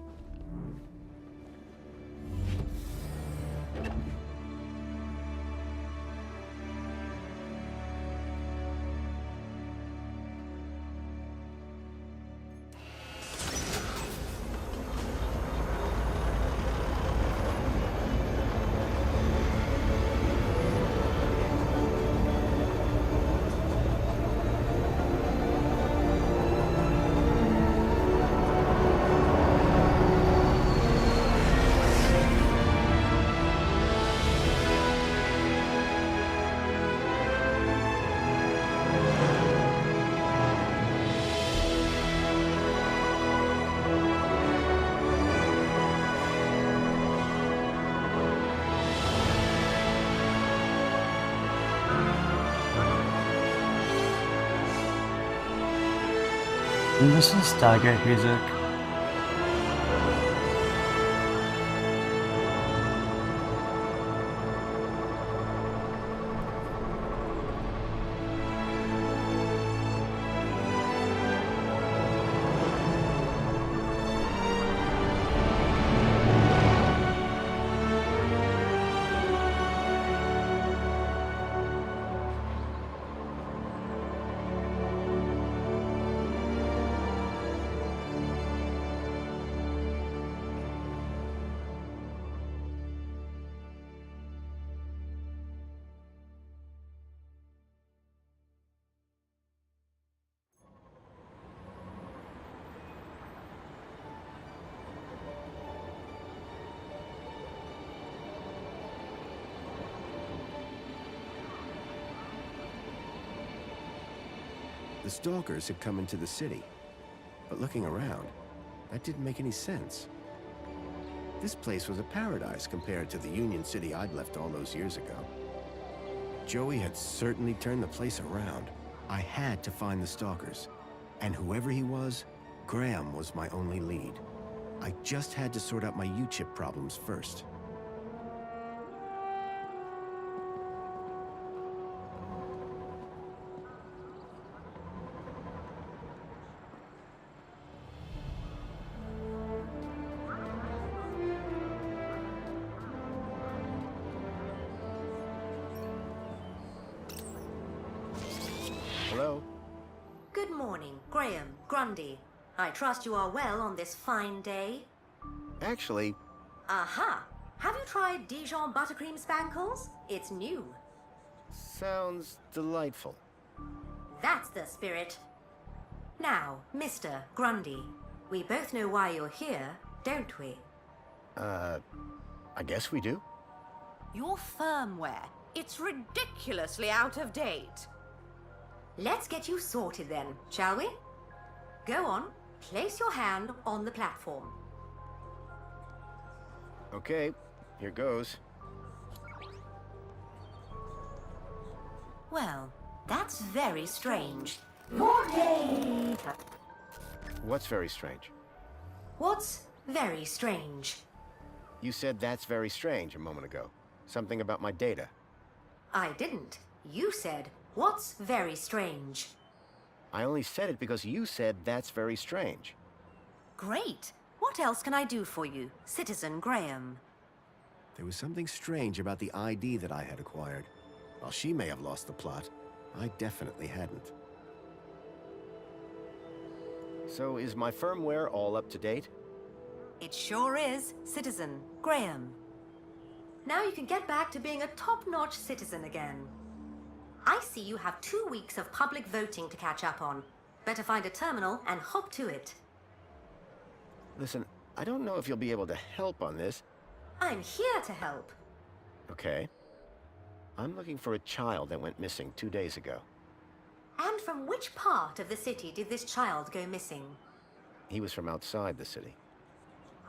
And this is Stargate music. The Stalkers had come into the city. But looking around, that didn't make any sense. This place was a paradise compared to the Union City I'd left all those years ago. Joey had certainly turned the place around. I had to find the Stalkers. And whoever he was, Graham was my only lead. I just had to sort out my U-chip problems first. Hello? Good morning, Graham, Grundy. I trust you are well on this fine day. Actually... Aha! Have you tried Dijon buttercream spankles? It's new. Sounds delightful. That's the spirit. Now, Mr. Grundy, we both know why you're here, don't we? I guess we do. Your firmware. It's ridiculously out of date. Let's get you sorted then, shall we? Go on, place your hand on the platform. Okay, here goes. Well, that's very strange. What's very strange? What's very strange? You said that's very strange a moment ago. Something about my data. I didn't. You said, what's very strange? I only said it because you said that's very strange. Great. What else can I do for you, Citizen Graham? There was something strange about the ID that I had acquired. While she may have lost the plot, I definitely hadn't. So is my firmware all up to date? It sure is, Citizen Graham. Now you can get back to being a top-notch citizen again. I see you have 2 weeks of public voting to catch up on. Better find a terminal and hop to it. Listen, I don't know if you'll be able to help on this. I'm here to help. Okay. I'm looking for a child that went missing 2 days ago. And from which part of the city did this child go missing? He was from outside the city.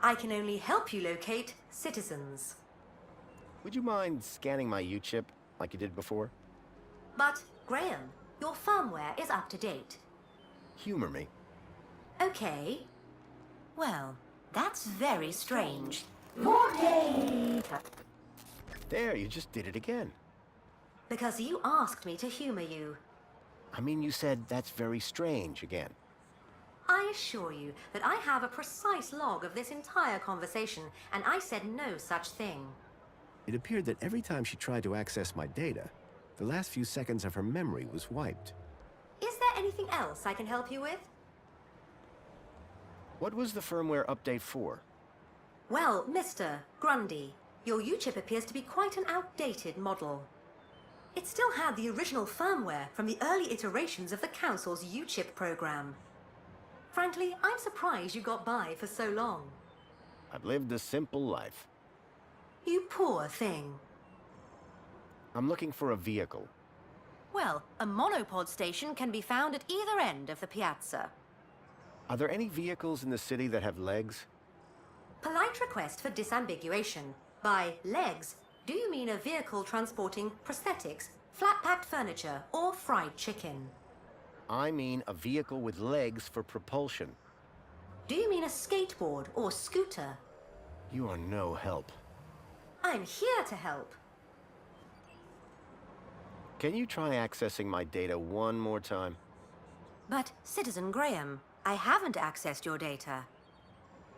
I can only help you locate citizens. Would you mind scanning my U-chip like you did before? But, Graham, your firmware is up to date. Humor me. Okay. Well, that's very strange. There, you just did it again. Because you asked me to humor you. I mean, you said that's very strange again. I assure you that I have a precise log of this entire conversation, and I said no such thing. It appeared that every time she tried to access my data, the last few seconds of her memory was wiped. Is there anything else I can help you with? What was the firmware update for? Well, Mr. Grundy, your U-chip appears to be quite an outdated model. It still had the original firmware from the early iterations of the Council's U-chip program. Frankly, I'm surprised you got by for so long. I've lived a simple life. You poor thing. I'm looking for a vehicle. Well, a monopod station can be found at either end of the piazza. Are there any vehicles in the city that have legs? Polite request for disambiguation. By legs, do you mean a vehicle transporting prosthetics, flat-packed furniture, or fried chicken? I mean a vehicle with legs for propulsion. Do you mean a skateboard or scooter? You are no help. I'm here to help. Can you try accessing my data one more time? But, Citizen Graham, I haven't accessed your data.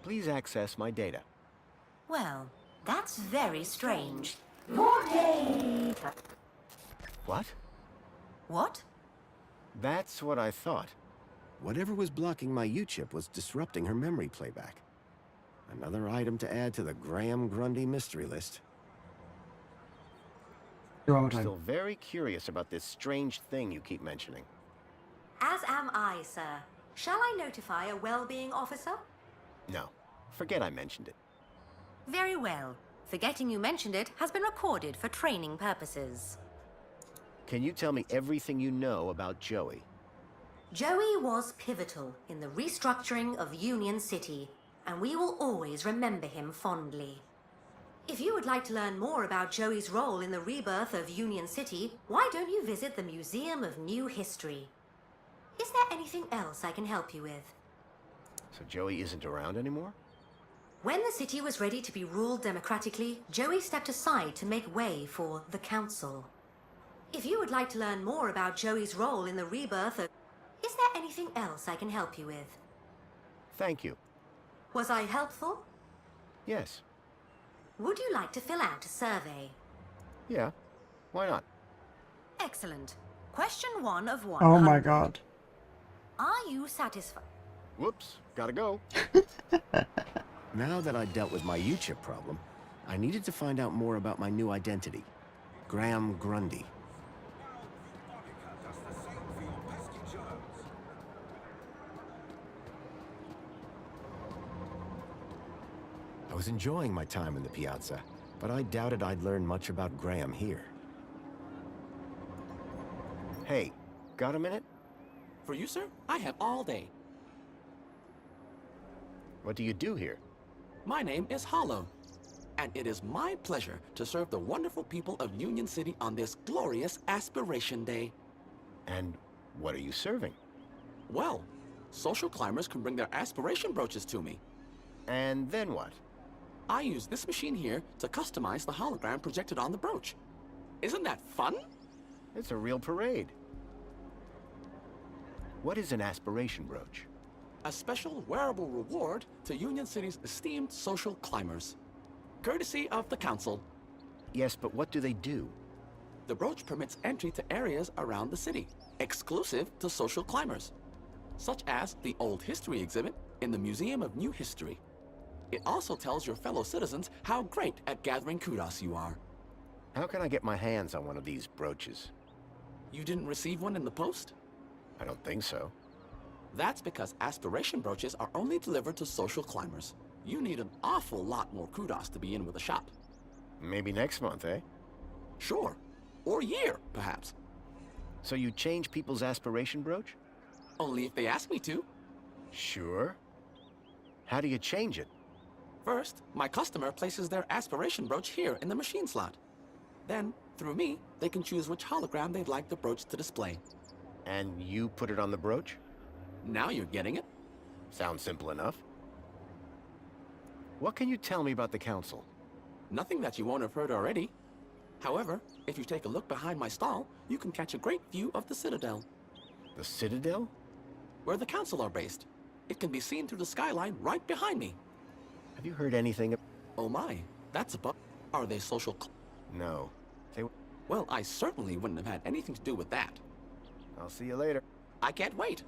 Please access my data. Well, that's very strange. What? What? That's what I thought. Whatever was blocking my U-chip was disrupting her memory playback. Another item to add to the Graham Grundy mystery list. I'm still very curious about this strange thing you keep mentioning. As am I, sir. Shall I notify a well-being officer? No, forget I mentioned it. Very well. Forgetting you mentioned it has been recorded for training purposes. Can you tell me everything you know about Joey? Joey was pivotal in the restructuring of Union City, and we will always remember him fondly. If you would like to learn more about Joey's role in the rebirth of Union City, why don't you visit the Museum of New History? Is there anything else I can help you with? So Joey isn't around anymore? When the city was ready to be ruled democratically, Joey stepped aside to make way for the Council. If you would like to learn more about Joey's role in the rebirth of... Is there anything else I can help you with? Thank you. Was I helpful? Yes. Would you like to fill out a survey? Yeah. Why not? Excellent. Question 1 of 1. Oh my god. Are you satisfied? Whoops, gotta go. Now that I'd dealt with my U-chip problem, I needed to find out more about my new identity, Graham Grundy. I was enjoying my time in the piazza, but I doubted I'd learn much about Graham here. Hey, got a minute? For you, sir, I have all day. What do you do here? My name is Hollow, and it is my pleasure to serve the wonderful people of Union City on this glorious Aspiration Day. And what are you serving? Well, social climbers can bring their aspiration brooches to me. And then what? I use this machine here to customize the hologram projected on the brooch. Isn't that fun? It's a real parade. What is an aspiration brooch? A special wearable reward to Union City's esteemed social climbers. Courtesy of the Council. Yes, but what do they do? The brooch permits entry to areas around the city, exclusive to social climbers, such as the Old History exhibit in the Museum of New History. It also tells your fellow citizens how great at gathering kudos you are. How can I get my hands on one of these brooches? You didn't receive one in the post? I don't think so. That's because aspiration brooches are only delivered to social climbers. You need an awful lot more kudos to be in with the shop. Maybe next month, eh? Sure. Or year, perhaps. So you change people's aspiration brooch? Only if they ask me to. Sure. How do you change it? First, my customer places their aspiration brooch here in the machine slot. Then, through me, they can choose which hologram they'd like the brooch to display. And you put it on the brooch? Now you're getting it. Sounds simple enough. What can you tell me about the Council? Nothing that you won't have heard already. However, if you take a look behind my stall, you can catch a great view of the Citadel. The Citadel? Where the Council are based. It can be seen through the skyline right behind me. Have you heard anything? Oh my, that's a bug. Are they social? No. Well, I certainly wouldn't have had anything to do with that. I'll see you later. I can't wait.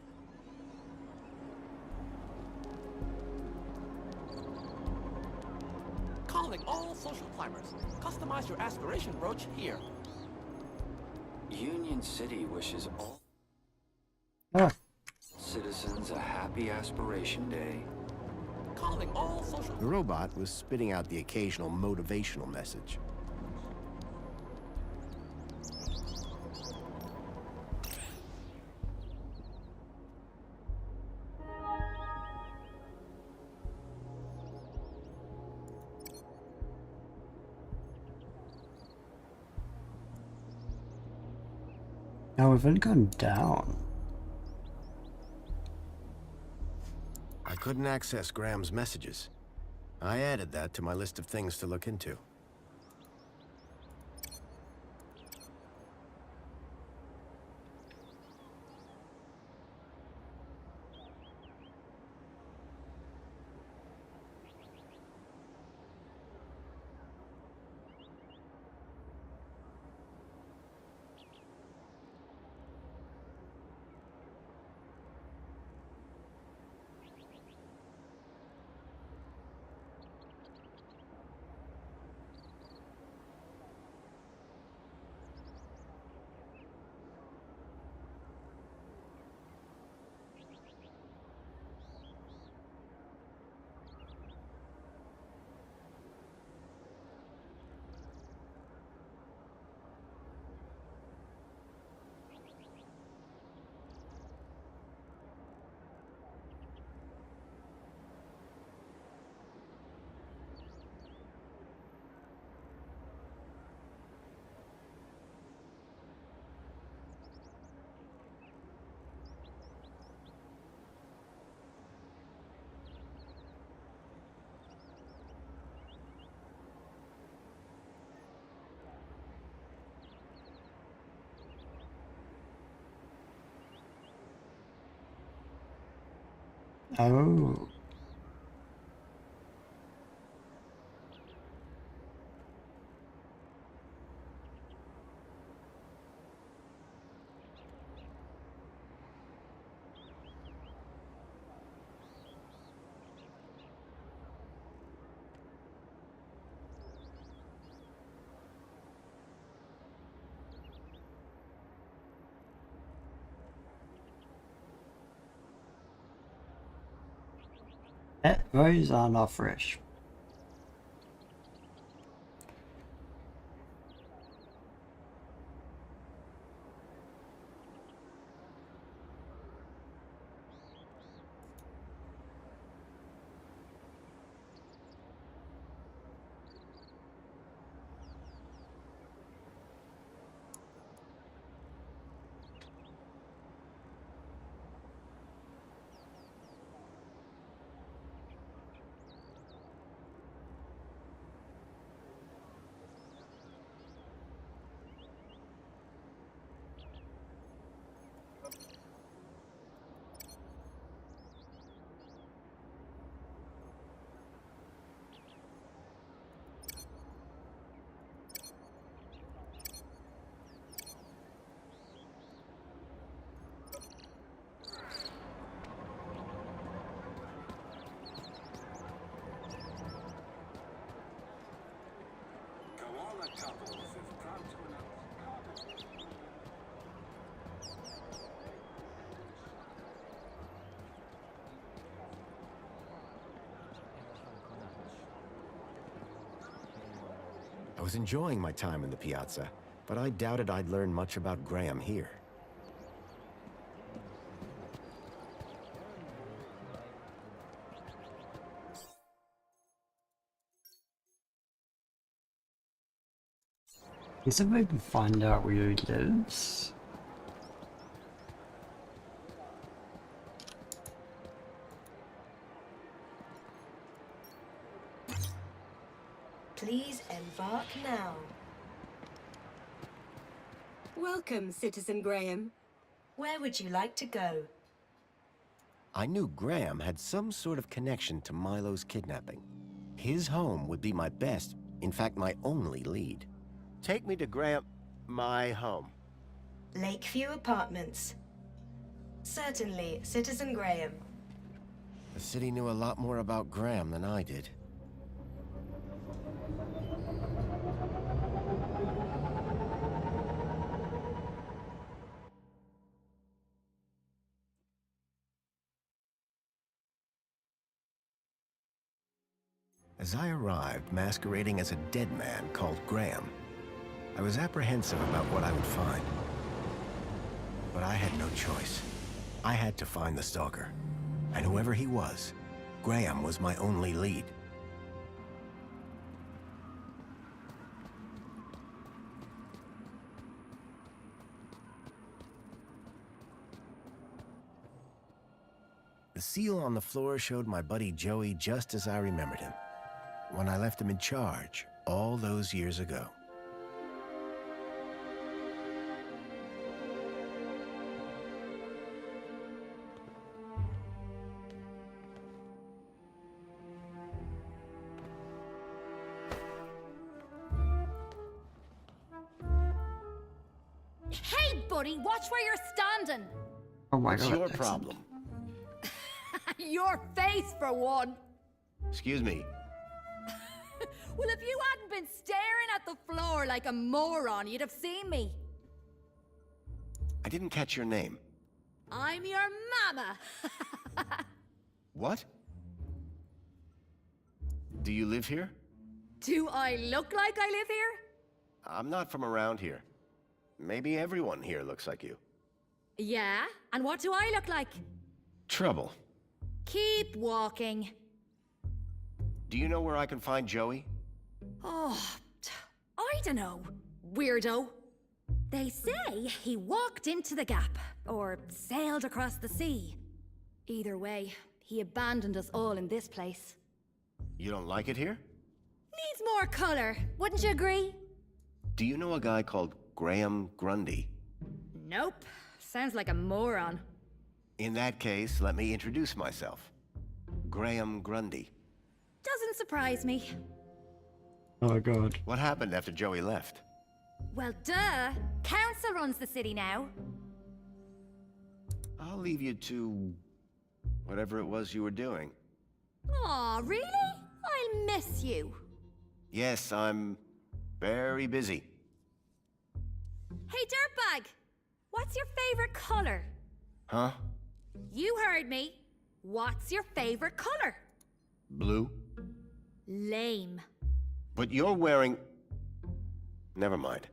Calling all social climbers. Customize your aspiration brooch here. Union City wishes all citizens a happy Aspiration Day. Calling all social... The robot was spitting out the occasional motivational message. Now we've only gone down. I couldn't access Graham's messages. I added that to my list of things to look into. Oh. Those are not fresh. was enjoying my time in the piazza, but I doubted I'd learn much about Graham here. Is there a way to find out where he lives? Please embark now. Welcome, Citizen Graham. Where would you like to go? I knew Graham had some sort of connection to Milo's kidnapping. His home would be my best, in fact, my only lead. Take me to Graham... my home. Lakeview Apartments. Certainly, Citizen Graham. The city knew a lot more about Graham than I did. As I arrived, masquerading as a dead man called Graham, I was apprehensive about what I would find. But I had no choice. I had to find the stalker. And whoever he was, Graham was my only lead. The seal on the floor showed my buddy Joey just as I remembered him, when I left him in charge all those years ago. Hey, buddy, watch where you're standing. Oh my What's god. your problem? Your face, for one. Excuse me. Well, if you hadn't been staring at the floor like a moron, you'd have seen me. I didn't catch your name. I'm your mama. What? Do you live here? Do I look like I live here? I'm not from around here. Maybe everyone here looks like you. Yeah, and what do I look like? Trouble. Keep walking. Do you know where I can find Joey? Oh, I don't know, weirdo. They say he walked into the gap, or sailed across the sea. Either way, he abandoned us all in this place. You don't like it here? Needs more color, wouldn't you agree? Do you know a guy called Graham Grundy? Nope, sounds like a moron. In that case, let me introduce myself. Graham Grundy. Doesn't surprise me. Oh god. What happened after Joey left? Well, duh. Council runs the city now. I'll leave you to... whatever it was you were doing. Aw, really? I'll miss you. Yes, I'm... very busy. Hey, dirtbag! What's your favorite color? Huh? You heard me. What's your favorite color? Blue? Lame. But you're wearing... Never mind.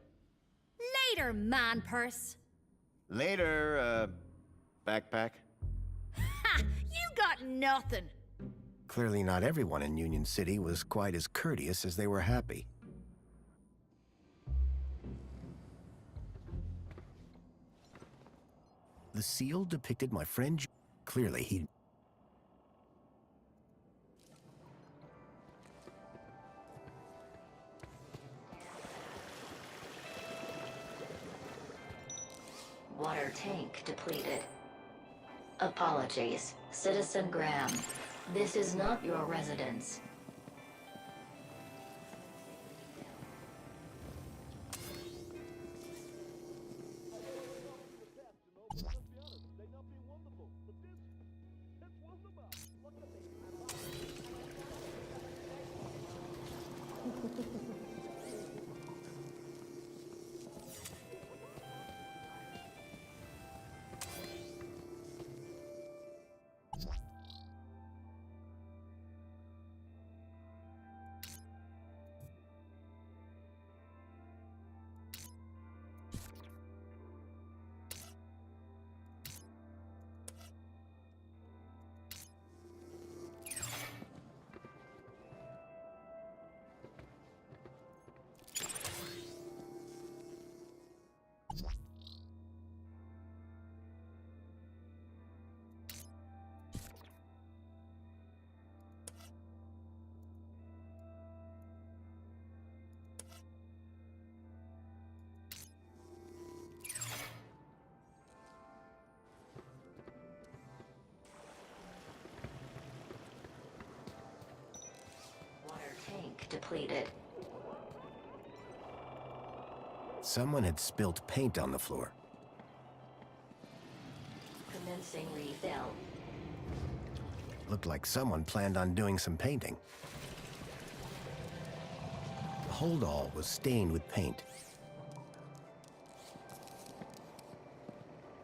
Later, man purse. Later, backpack. Ha! You got nothing. Clearly not everyone in Union City was quite as courteous as they were happy. The seal depicted my friend... Clearly he... Water tank depleted. Apologies, Citizen Graham. This is not your residence. depleted. Someone had spilt paint on the floor. Commencing refill. Looked like someone planned on doing some painting. The holdall was stained with paint.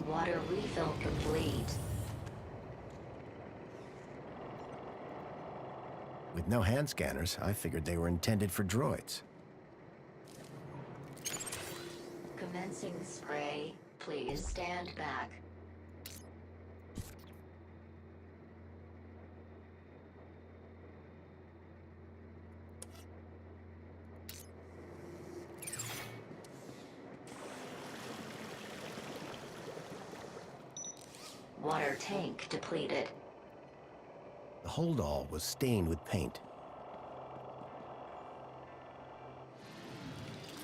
Water refill complete. With no hand scanners, I figured they were intended for droids. Commencing spray. Please stand back. Water tank depleted. The holdall was stained with paint.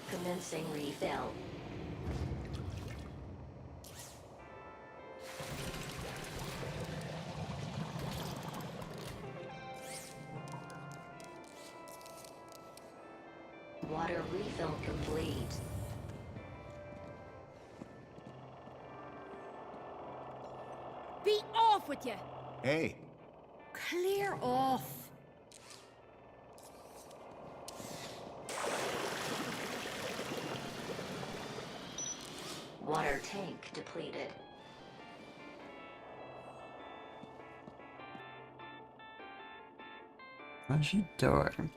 Commencing refill. Water refill complete. Be off with you! Hey, Clear off! Water tank depleted. What's she doing?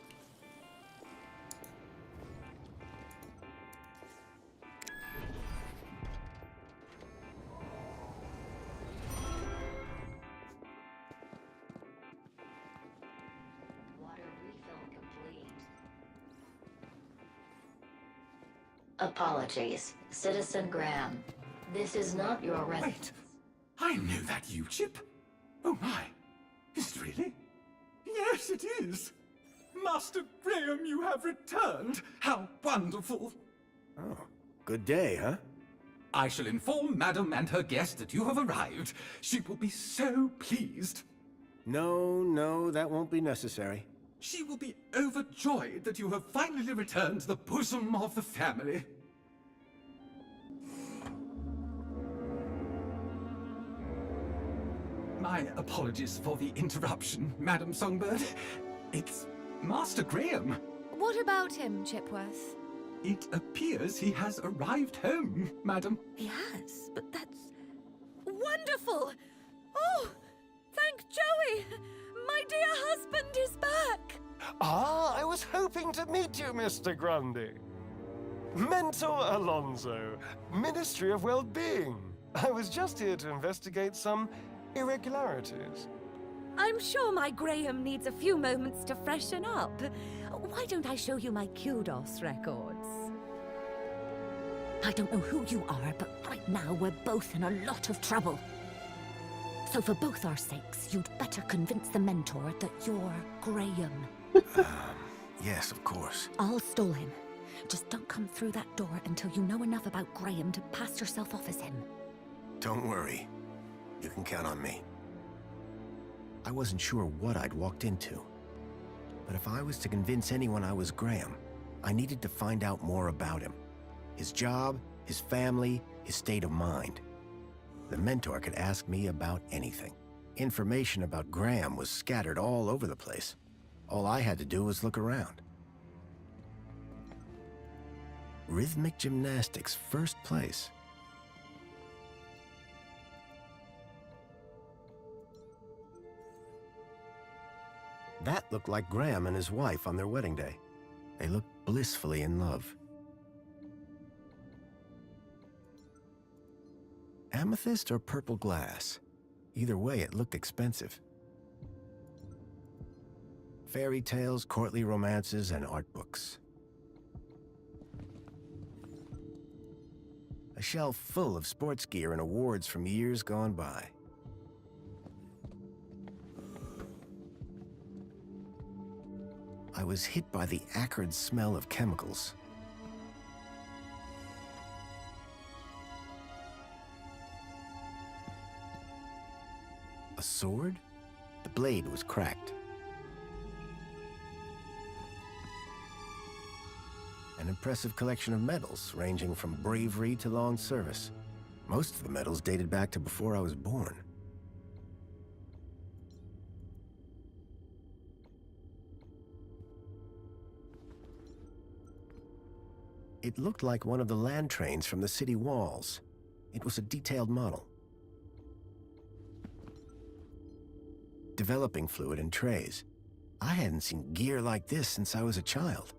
Water refill complete. Apologies, Citizen Graham. This is not your residence. I know that U-chip. Oh my. Is it really? Yes, it is. Master Graham, you have returned. How wonderful. oh, good day, huh? I shall inform Madam and her guest that you have arrived. She will be so pleased. No, that won't be necessary. She will be overjoyed that you have finally returned to the bosom of the family. My apologies for the interruption, Madam Songbird. It's Master Graham. What about him, Chipworth? It appears he has arrived home, Madam. He has, but that's wonderful! Oh, thank Joey! My dear husband is back! Ah, I was hoping to meet you, Mr. Grundy. Mentor Alonso, Ministry of Well-Being. I was just here to investigate some irregularities. I'm sure my Graham needs a few moments to freshen up. Why don't I show you my kudos records? I don't know who you are, but right now we're both in a lot of trouble. So for both our sakes, you'd better convince the Mentor that you're Graham. Yes, of course. I'll stall him. Just don't come through that door until you know enough about Graham to pass yourself off as him. Don't worry. You can count on me. I wasn't sure what I'd walked into. But if I was to convince anyone I was Graham, I needed to find out more about him. His job, his family, his state of mind. The Mentor could ask me about anything. Information about Graham was scattered all over the place. All I had to do was look around. Rhythmic gymnastics, first place. That looked like Graham and his wife on their wedding day. They looked blissfully in love. Amethyst or purple glass? Either way, it looked expensive. Fairy tales, courtly romances, and art books. A shelf full of sports gear and awards from years gone by. I was hit by the acrid smell of chemicals. A sword? The blade was cracked. An impressive collection of medals ranging from bravery to long service. Most of the medals dated back to before I was born. It looked like one of the land trains from the city walls. It was a detailed model. Developing fluid and trays. I hadn't seen gear like this since I was a child.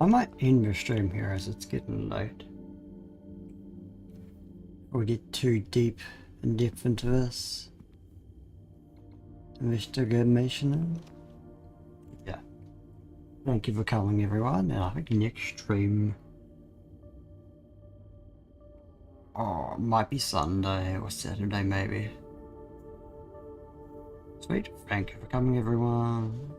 I might end the stream here as it's getting late. Or we get too deep in depth into this investigation. Yeah. Thank you for coming, everyone, and I think next stream might be Sunday or Saturday maybe. Sweet. Thank you for coming, everyone.